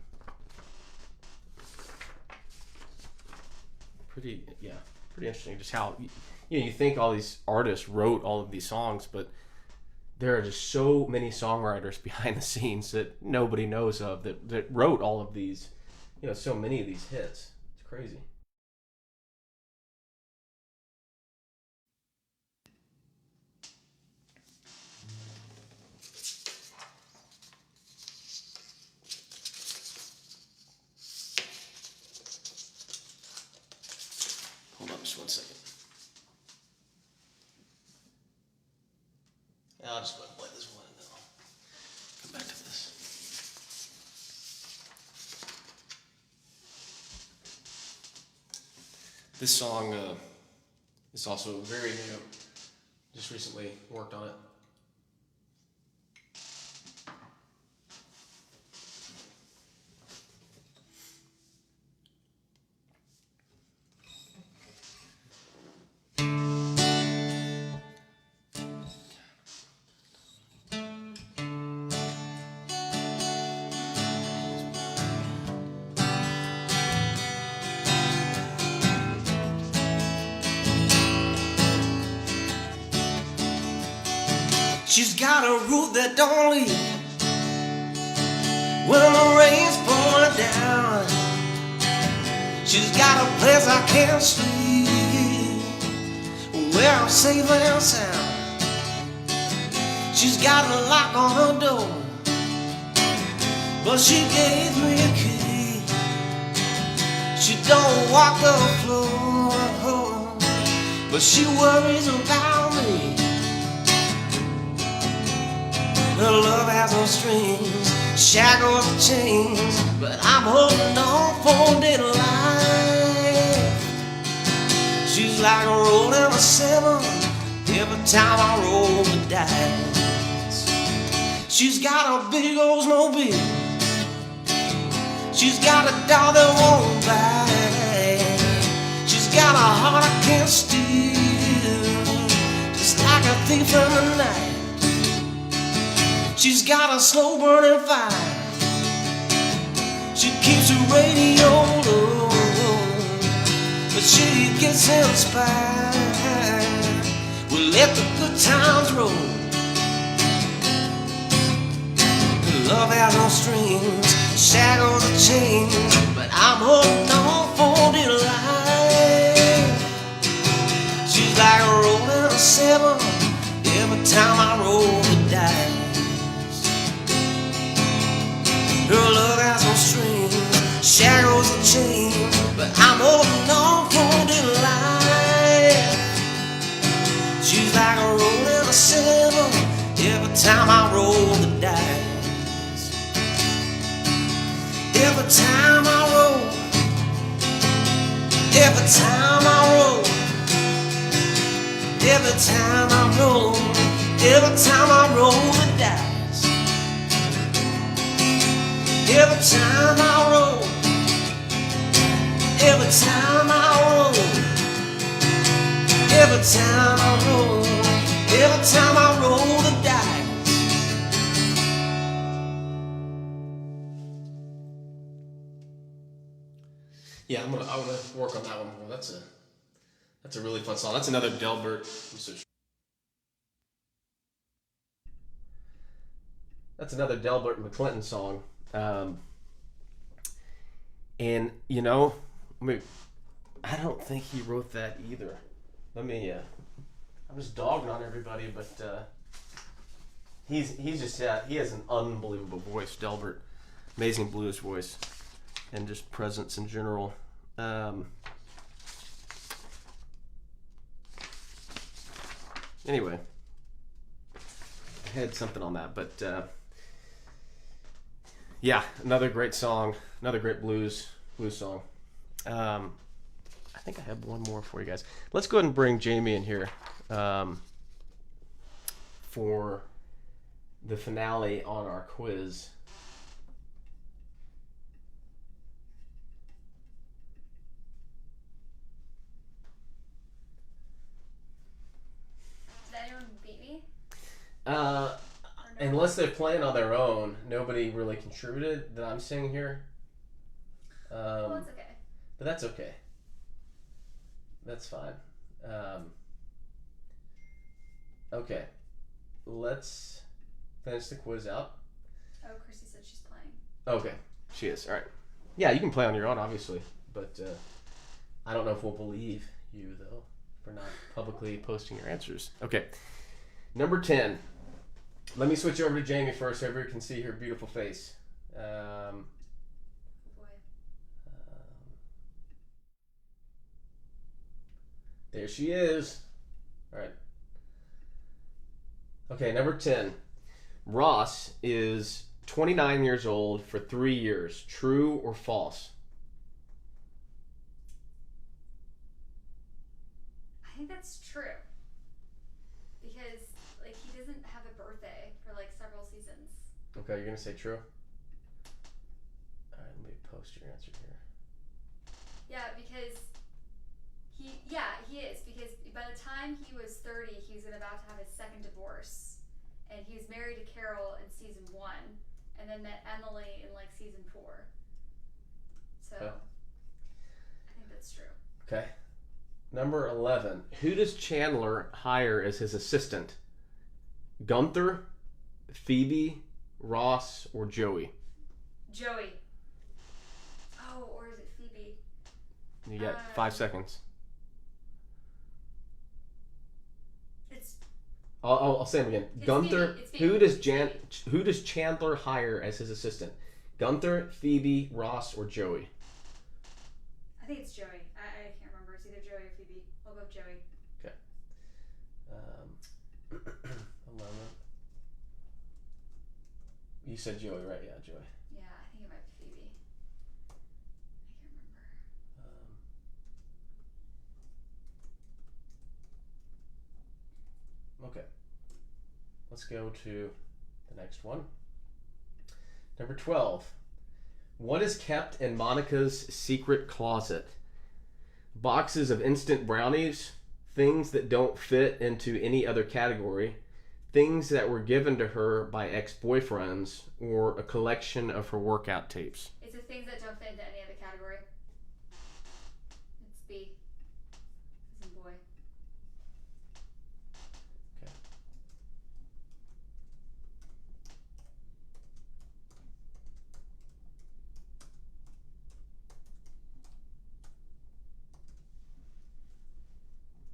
Pretty interesting. Just how you think all these artists wrote all of these songs, but there are just so many songwriters behind the scenes that nobody knows of that wrote all of these, so many of these hits. It's crazy. Hold on just 1 second. I'll just go ahead and play this one and then I'll come back to this. This song is also very new. Just recently worked on it. She's got a roof that don't leak when the rain's pouring down. She's got a place I can't sleep, where I'm safe and sound. She's got a lock on her door, but she gave me a key. She don't walk the floor, but she worries about me. Her love has no strings, shackles and chains, but I'm holding on for dear life. She's like a rolling a 7 every time I roll the dice. She's got a big Oldsmobile, she's got a dog that won't bite. She's got a heart I can't steal, just like a thief in the night. She's got a slow burning fire, she keeps her radio low, but she gets inspired. We'll let the good times roll. Love has no strings, shackles and chains, but I'm holding on for dear life. She's like a rolling a 7 every time I roll the dice. Her love has no strings, shackles and chains, but I'm holding on for dear life. She's like a rolling a 7 every time I roll the dice. Every time I roll, every time I roll, every time I roll, every time I roll the dice. Every time I roll, every time I roll, every time I roll, every time I roll the dice. Yeah, I'm gonna work on that one more. That's a really fun song. That's another Delbert. That's another Delbert McClinton song. And I don't think he wrote that either. I'm just dogging on everybody, but he has an unbelievable voice, Delbert. Amazing blues voice and just presence in general. Anyway, I had something on that, but yeah, another great song, another great blues song. think I have one more for you guys. Let's go ahead and bring Jamie in here for the finale on our quiz. Did anyone beat me? Unless they're playing on their own, nobody really contributed that I'm seeing here. Well, it's okay. But that's okay. That's fine. Okay, let's finish the quiz out. Oh, Chrissy said she's playing. Okay, she is. All right. Yeah, you can play on your own, obviously, but I don't know if we'll believe you though for not publicly posting your answers. Okay, number 10. Let me switch over to Jamie first, so everyone can see her beautiful face. Boy. There she is. All right. Okay, number 10. Ross is 29 years old for 3 years. True or false? I think that's true. Because, like, he doesn't have a birthday for, like, several seasons. Okay, you're going to say true? All right, let me post your answer here. Yeah, because he is. Because by the time he was 30, he was about to have his second divorce. And he was married to Carol in season 1. And then met Emily in, like, season 4. So, Okay. I think that's true. Okay. Number 11. Who does Chandler hire as his assistant? Gunther, Phoebe, Ross, or Joey? Joey. Oh, or is it Phoebe? You got 5 seconds. It's I'll say them again. It's Gunther. Phoebe. It's Phoebe. Who does Chandler hire as his assistant? Gunther, Phoebe, Ross, or Joey? I think it's Joey. I can't remember. It's either Joey or Phoebe. I'll go with Joey. Okay. 11. You said Joey, right? Yeah, Joey. Yeah, I think it might be Phoebe. I can't remember. Okay. Let's go to the next one. Number 12. What is kept in Monica's secret closet? Boxes of instant brownies, things that don't fit into any other category, things that were given to her by ex-boyfriends, or a collection of her workout tapes. It's the things that don't fit into any other category. It's B. As in boy. Okay.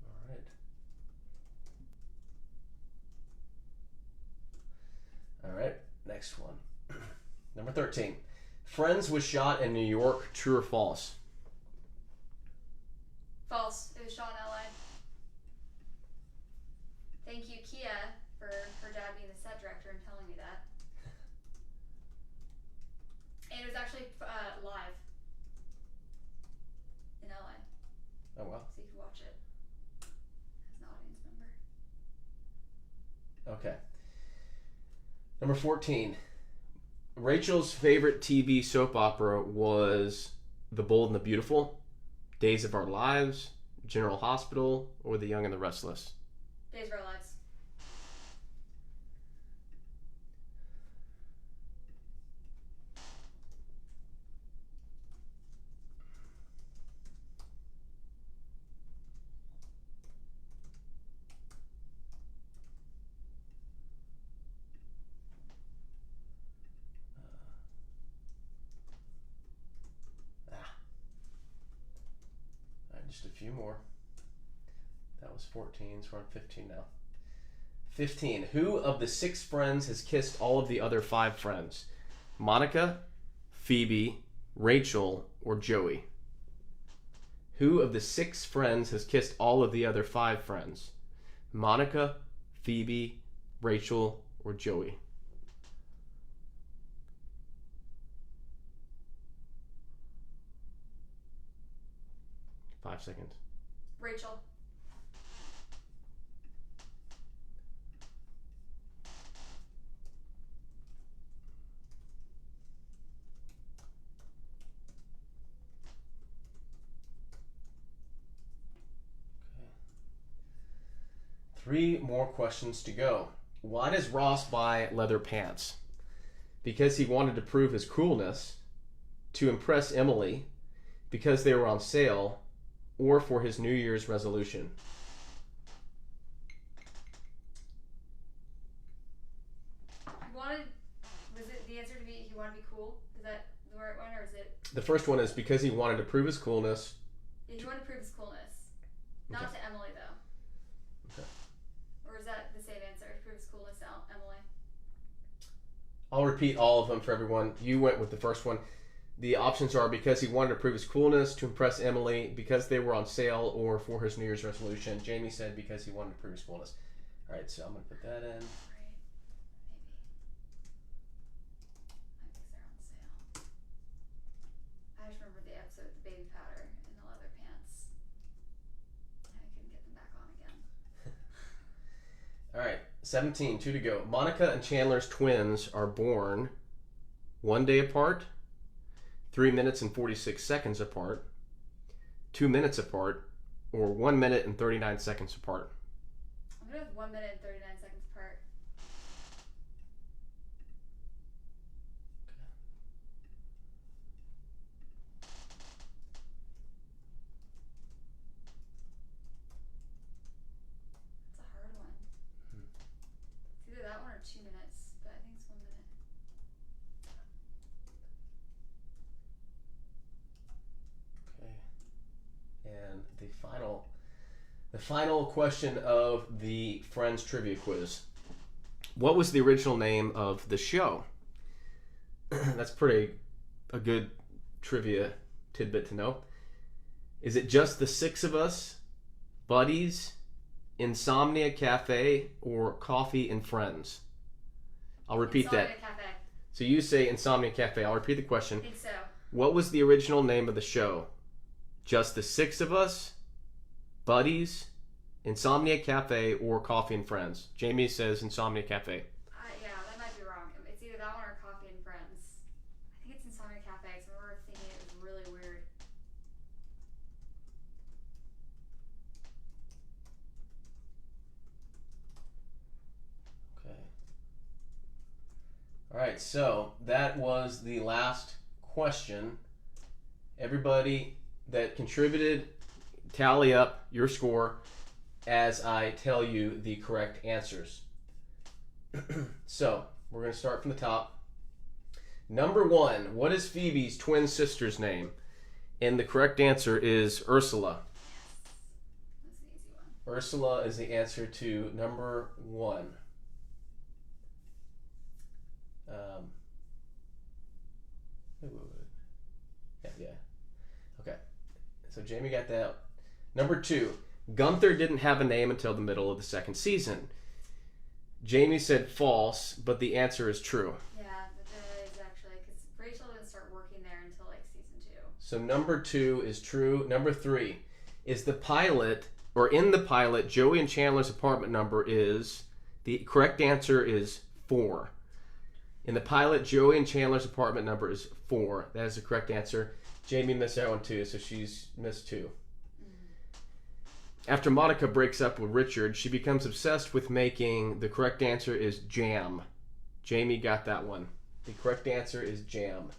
All right. All right, next one. Number 13. Friends was shot in New York. True or false? False. It was shot in LA. Thank you, Kia, for her dad being the set director and telling me that. And it was actually live in LA, Oh, well. so you could watch it as an audience member. Okay. Number 14. Rachel's favorite TV soap opera was The Bold and the Beautiful, Days of Our Lives, General Hospital, or The Young and the Restless. Days of Our Lives. All right, just a few more. That was 14, so we're on 15 now. 15. Who of the 6 friends has kissed all of the other 5 friends? Monica, Phoebe, Rachel, or Joey? Who of the 6 friends has kissed all of the other 5 friends? Monica, Phoebe, Rachel, or Joey? 5 seconds. Rachel. Three more questions to go. Why does Ross buy leather pants? Because he wanted to prove his coolness, to impress Emily, because they were on sale, or for his New Year's resolution. Was it the answer to be he wanted to be cool? Is that the right one, or is it? The first one is because he wanted to prove his coolness. He wanted to prove his coolness. Not Okay. to Emily, though. Okay. Or is that the same answer? Prove his coolness to Emily? I'll repeat all of them for everyone. You went with the first one. The options are because he wanted to prove his coolness, to impress Emily, because they were on sale, or for his New Year's resolution. Jamie said because he wanted to prove his coolness. All right, so I'm going to put that in. Right. Maybe. I guess they're on sale. I just remember the episode with the baby powder and the leather pants. I couldn't get them back on again. All right, 17, 2 to go. Monica and Chandler's twins are born 1 day apart, 3 minutes and 46 seconds apart, 2 minutes apart, or 1 minute and 39 seconds apart. I'm going to have 1 minute and 39 seconds apart. It's a hard one. It's either that one or 2 minutes, but I think it's 1 minute. Okay. And the final question of the Friends Trivia Quiz. What was the original name of the show? That's a good trivia tidbit to know. Is it Just the Six of Us, Buddies, Insomnia Cafe, or Coffee and Friends? I'll repeat Insomnia that. Cafe. So you say Insomnia Cafe. I'll repeat the question. I think so. What was the original name of the show? Just the Six of Us, Buddies, Insomnia Cafe, or Coffee and Friends? Jamie says Insomnia Cafe. Yeah, that might be wrong. It's either that one or Coffee and Friends. I think it's Insomnia Cafe because I remember thinking it was really weird. Okay. All right, so that was the last question. Everybody that contributed, tally up your score as I tell you the correct answers. So, we're going to start from the top. Number 1, what is Phoebe's twin sister's name? And the correct answer is Ursula. That's an easy one. Ursula is the answer to number 1. Yeah. Okay. So Jamie got that. Number 2, Gunther didn't have a name until the middle of the second season. Jamie said false, but the answer is true. Yeah, that is actually because Rachel didn't start working there until like season 2. So number 2 is true. Number 3 is in the pilot, Joey and Chandler's apartment number is, the correct answer is 4. In the pilot, Joey and Chandler's apartment number is 4. That is the correct answer. Jamie missed that one too, so she's missed 2. After Monica breaks up with Richard, she becomes obsessed with making, the correct answer is jam. Jamie got that one. The correct answer is jam.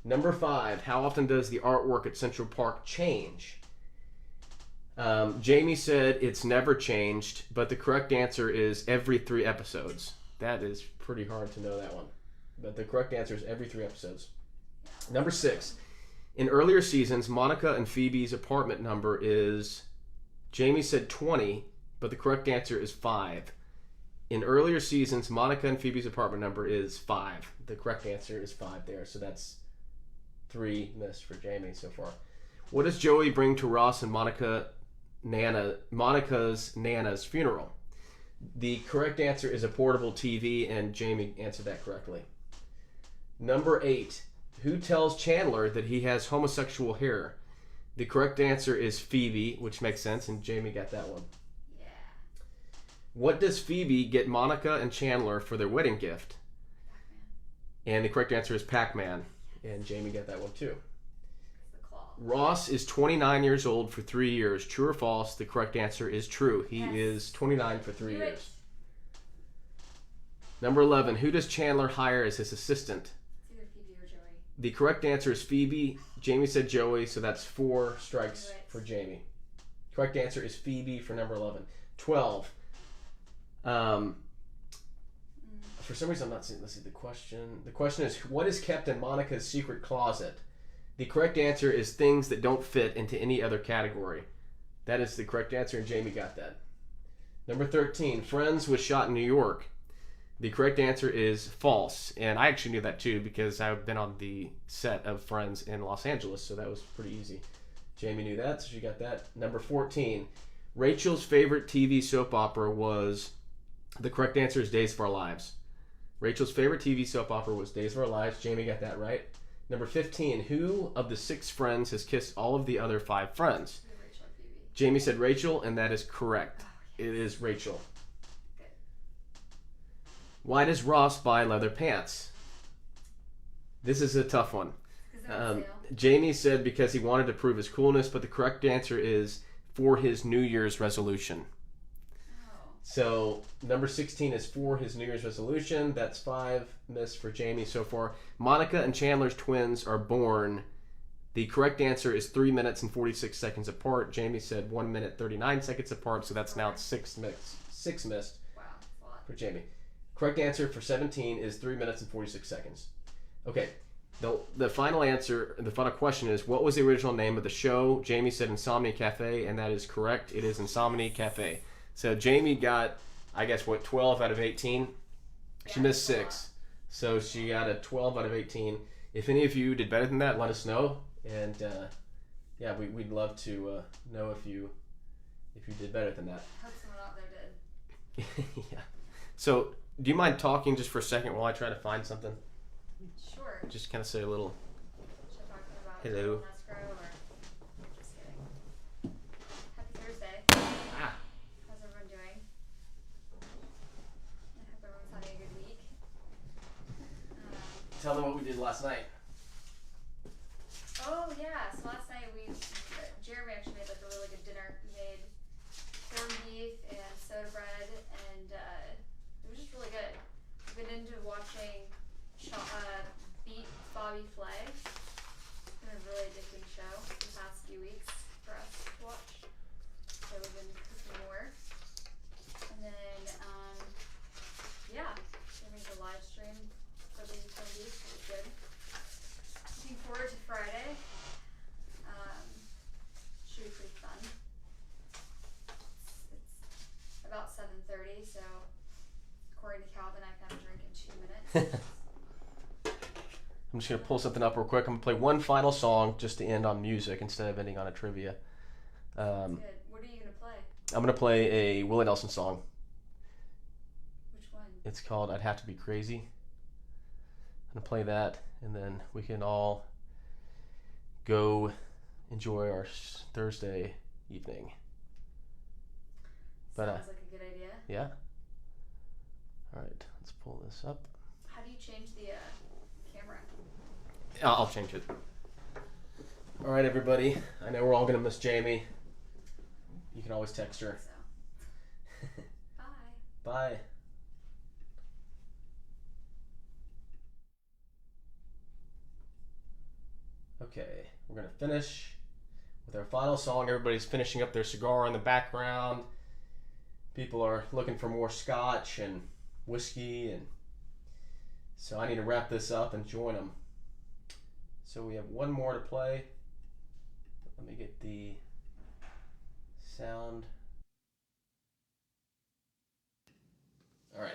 Number 5, how often does the artwork at Central Park change? Jamie said it's never changed, but the correct answer is every 3 episodes. That is pretty hard to know that one. But the correct answer is every 3 episodes. Number 6, in earlier seasons, Monica and Phoebe's apartment number is, Jamie said 20, but the correct answer is 5. In earlier seasons, Monica and Phoebe's apartment number is 5. The correct answer is 5 there, so that's 3 missed for Jamie so far. What does Joey bring to Ross and Monica's Nana's funeral? The correct answer is a portable TV, and Jamie answered that correctly. Number 8, who tells Chandler that he has homosexual hair? The correct answer is Phoebe, which makes sense, and Jamie got that one. Yeah. What does Phoebe get Monica and Chandler for their wedding gift? Pac-Man. And the correct answer is Pac-Man, and Jamie got that one too. It's the claw. Ross is 29 years old for 3 years. True or false? The correct answer is true. He Yes. is 29 for 3 Do it. years. Number 11. Who does Chandler hire as his assistant? It's either Phoebe or Joey. The correct answer is Phoebe. Jamie said Joey, so that's 4 strikes Do it. for Jamie. Correct answer is Phoebe for number 11. 12. For some reason, I'm not seeing. Let's see the question. The question is, what is kept in Monica's secret closet? The correct answer is things that don't fit into any other category. That is the correct answer, and Jamie got that. Number 13. Friends was shot in New York. The correct answer is false, and I actually knew that too because I've been on the set of Friends in Los Angeles, so that was pretty easy. Jamie knew that, so she got that. Number 14. Rachel's favorite TV soap opera was. The correct answer is Days of Our Lives. Rachel's favorite TV soap opera was Days of Our Lives. Jamie got that right. Number 15. Who of the 6 friends has kissed all of the other 5 friends? Either Rachel or Phoebe. Jamie said Rachel, and that is correct. It is Rachel. Good. Why does Ross buy leather pants? This is a tough one. Because they're on sale. Jamie said because he wanted to prove his coolness, but the correct answer is for his New Year's resolution. Oh. So number 16 is for his New Year's resolution. That's 5 missed for Jamie so far. Monica and Chandler's twins are born. The correct answer is 3 minutes and 46 seconds apart. Jamie said 1 minute 39 seconds apart, so that's now 6 missed. 6 missed Wow. That's a lot. for Jamie. Correct answer for 17 is 3 minutes and 46 seconds. Okay. The final answer, the final question is, what was the original name of the show? Jamie said Insomnia Cafe, and that is correct. It is Insomnia Cafe. So Jamie got, I guess, what, 12 out of 18? She Yeah, missed that's a 6. So she got a 12 out of 18. If any of you did better than that, let us know. And yeah, we'd love to know if you did better than that. I hope someone out there did. Yeah. So do you mind talking just for a second while I try to find something? Sure. Just kind of say a little. Should I talk about Hello. escrow or just kidding? Happy Thursday. Ah. How's everyone doing? I hope everyone's having a good week. Tell them what we did last night. Oh yeah, so last night Jeremy actually made like a really good dinner. He made corned beef and soda bread, and it was just really good. I've been into watching Beat Bobby Flay. It's been a really addicting show the past few weeks for us to watch. So we've been cooking more. And then, yeah, there was a live stream for the corned beef. It was good. Looking forward to Friday. Should be pretty fun. It's about 7:30, so according to Calvin, I can have a drink in 2 minutes. I'm just gonna pull something up real quick. I'm gonna play one final song just to end on music instead of ending on a trivia. Good. What are you gonna play? I'm gonna play a Willie Nelson song. Which one? It's called "I'd Have to Be Crazy." I'm gonna play that, and then we can all go enjoy our Thursday evening. But Sounds like a good idea. yeah. All right, let's pull this up. How do you change the camera? I'll change it. All right, everybody. I know we're all gonna miss Jamie. You can always text her. So. Bye. Bye. Okay, we're gonna finish with our final song. Everybody's finishing up their cigar in the background. People are looking for more scotch and whiskey, and so I need to wrap this up and join them. So we have one more to play. Let me get the sound. All right.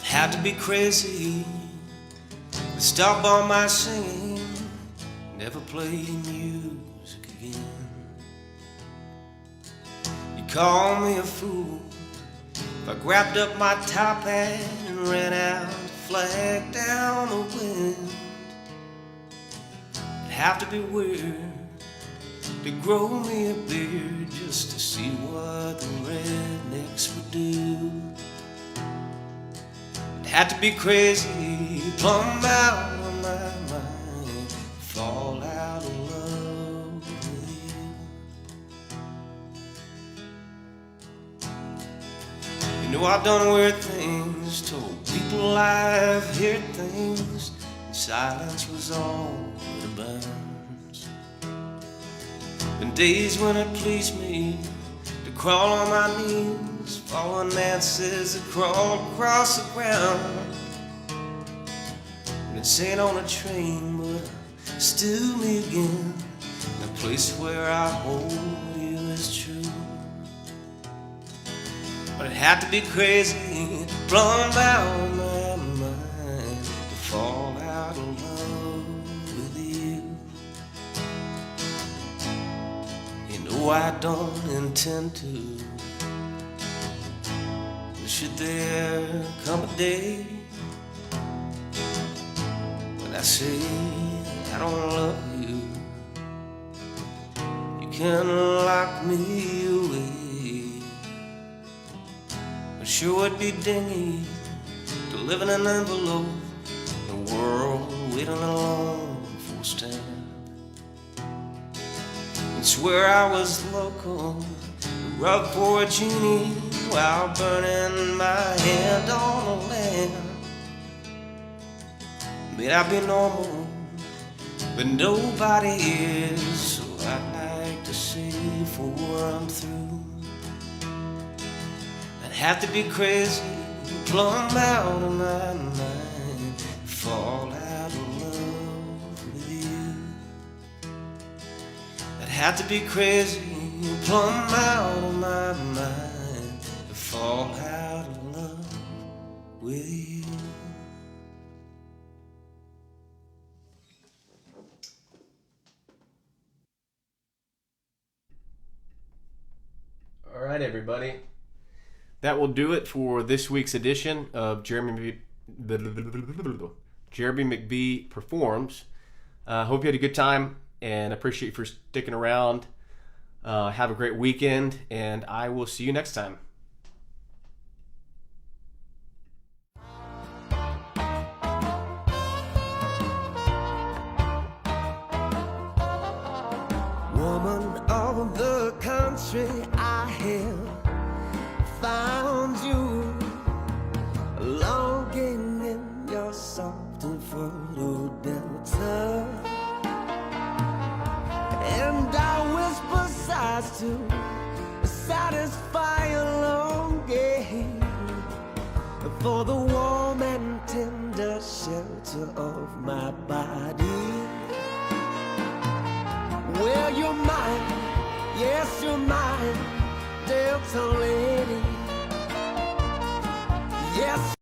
Have to be crazy to stop all my singing. never play music again. You call me a fool if I grabbed up my top hat and ran out to flag down the wind. It'd have to be weird to grow me a beard just to see what the rednecks would do. It'd have to be crazy, plumb out of my mind, fall out of love with you. You know I've done weird things, told people I've heard things, and silence was all that abounds. Been days when it pleased me to crawl on my knees, following Nancy's that crawled across the ground. Been sitting on a train, but still me again. The place where I hold you is true. But it had to be crazy, plumb out of my mind, to fall out of love with you. You know I don't intend to, but should there come a day when I say I don't love you, you can lock me away. It sure would be dingy to live in an envelope, the world waiting alone for a stamp, and swear I was local, rub for a genie while burning my hand on a lamp. May I be normal, but nobody is, so I'd like to say before I'm through, I'd have to be crazy, plumb out of my mind, fall out of love with you. I'd have to be crazy, plumb out of my mind, to fall out of love with you. All right, everybody. That will do it for this week's edition of Jeremy McBee Performs. Hope you had a good time, and appreciate you for sticking around. Have a great weekend, and I will see you next time. Woman of the country, I have found you, longing in your soft and fertile delta, and I whisper sighs to satisfy your longing for the warm and tender shelter of my body. Well, you're mine, yes, you're mine, Delta lady. Yes.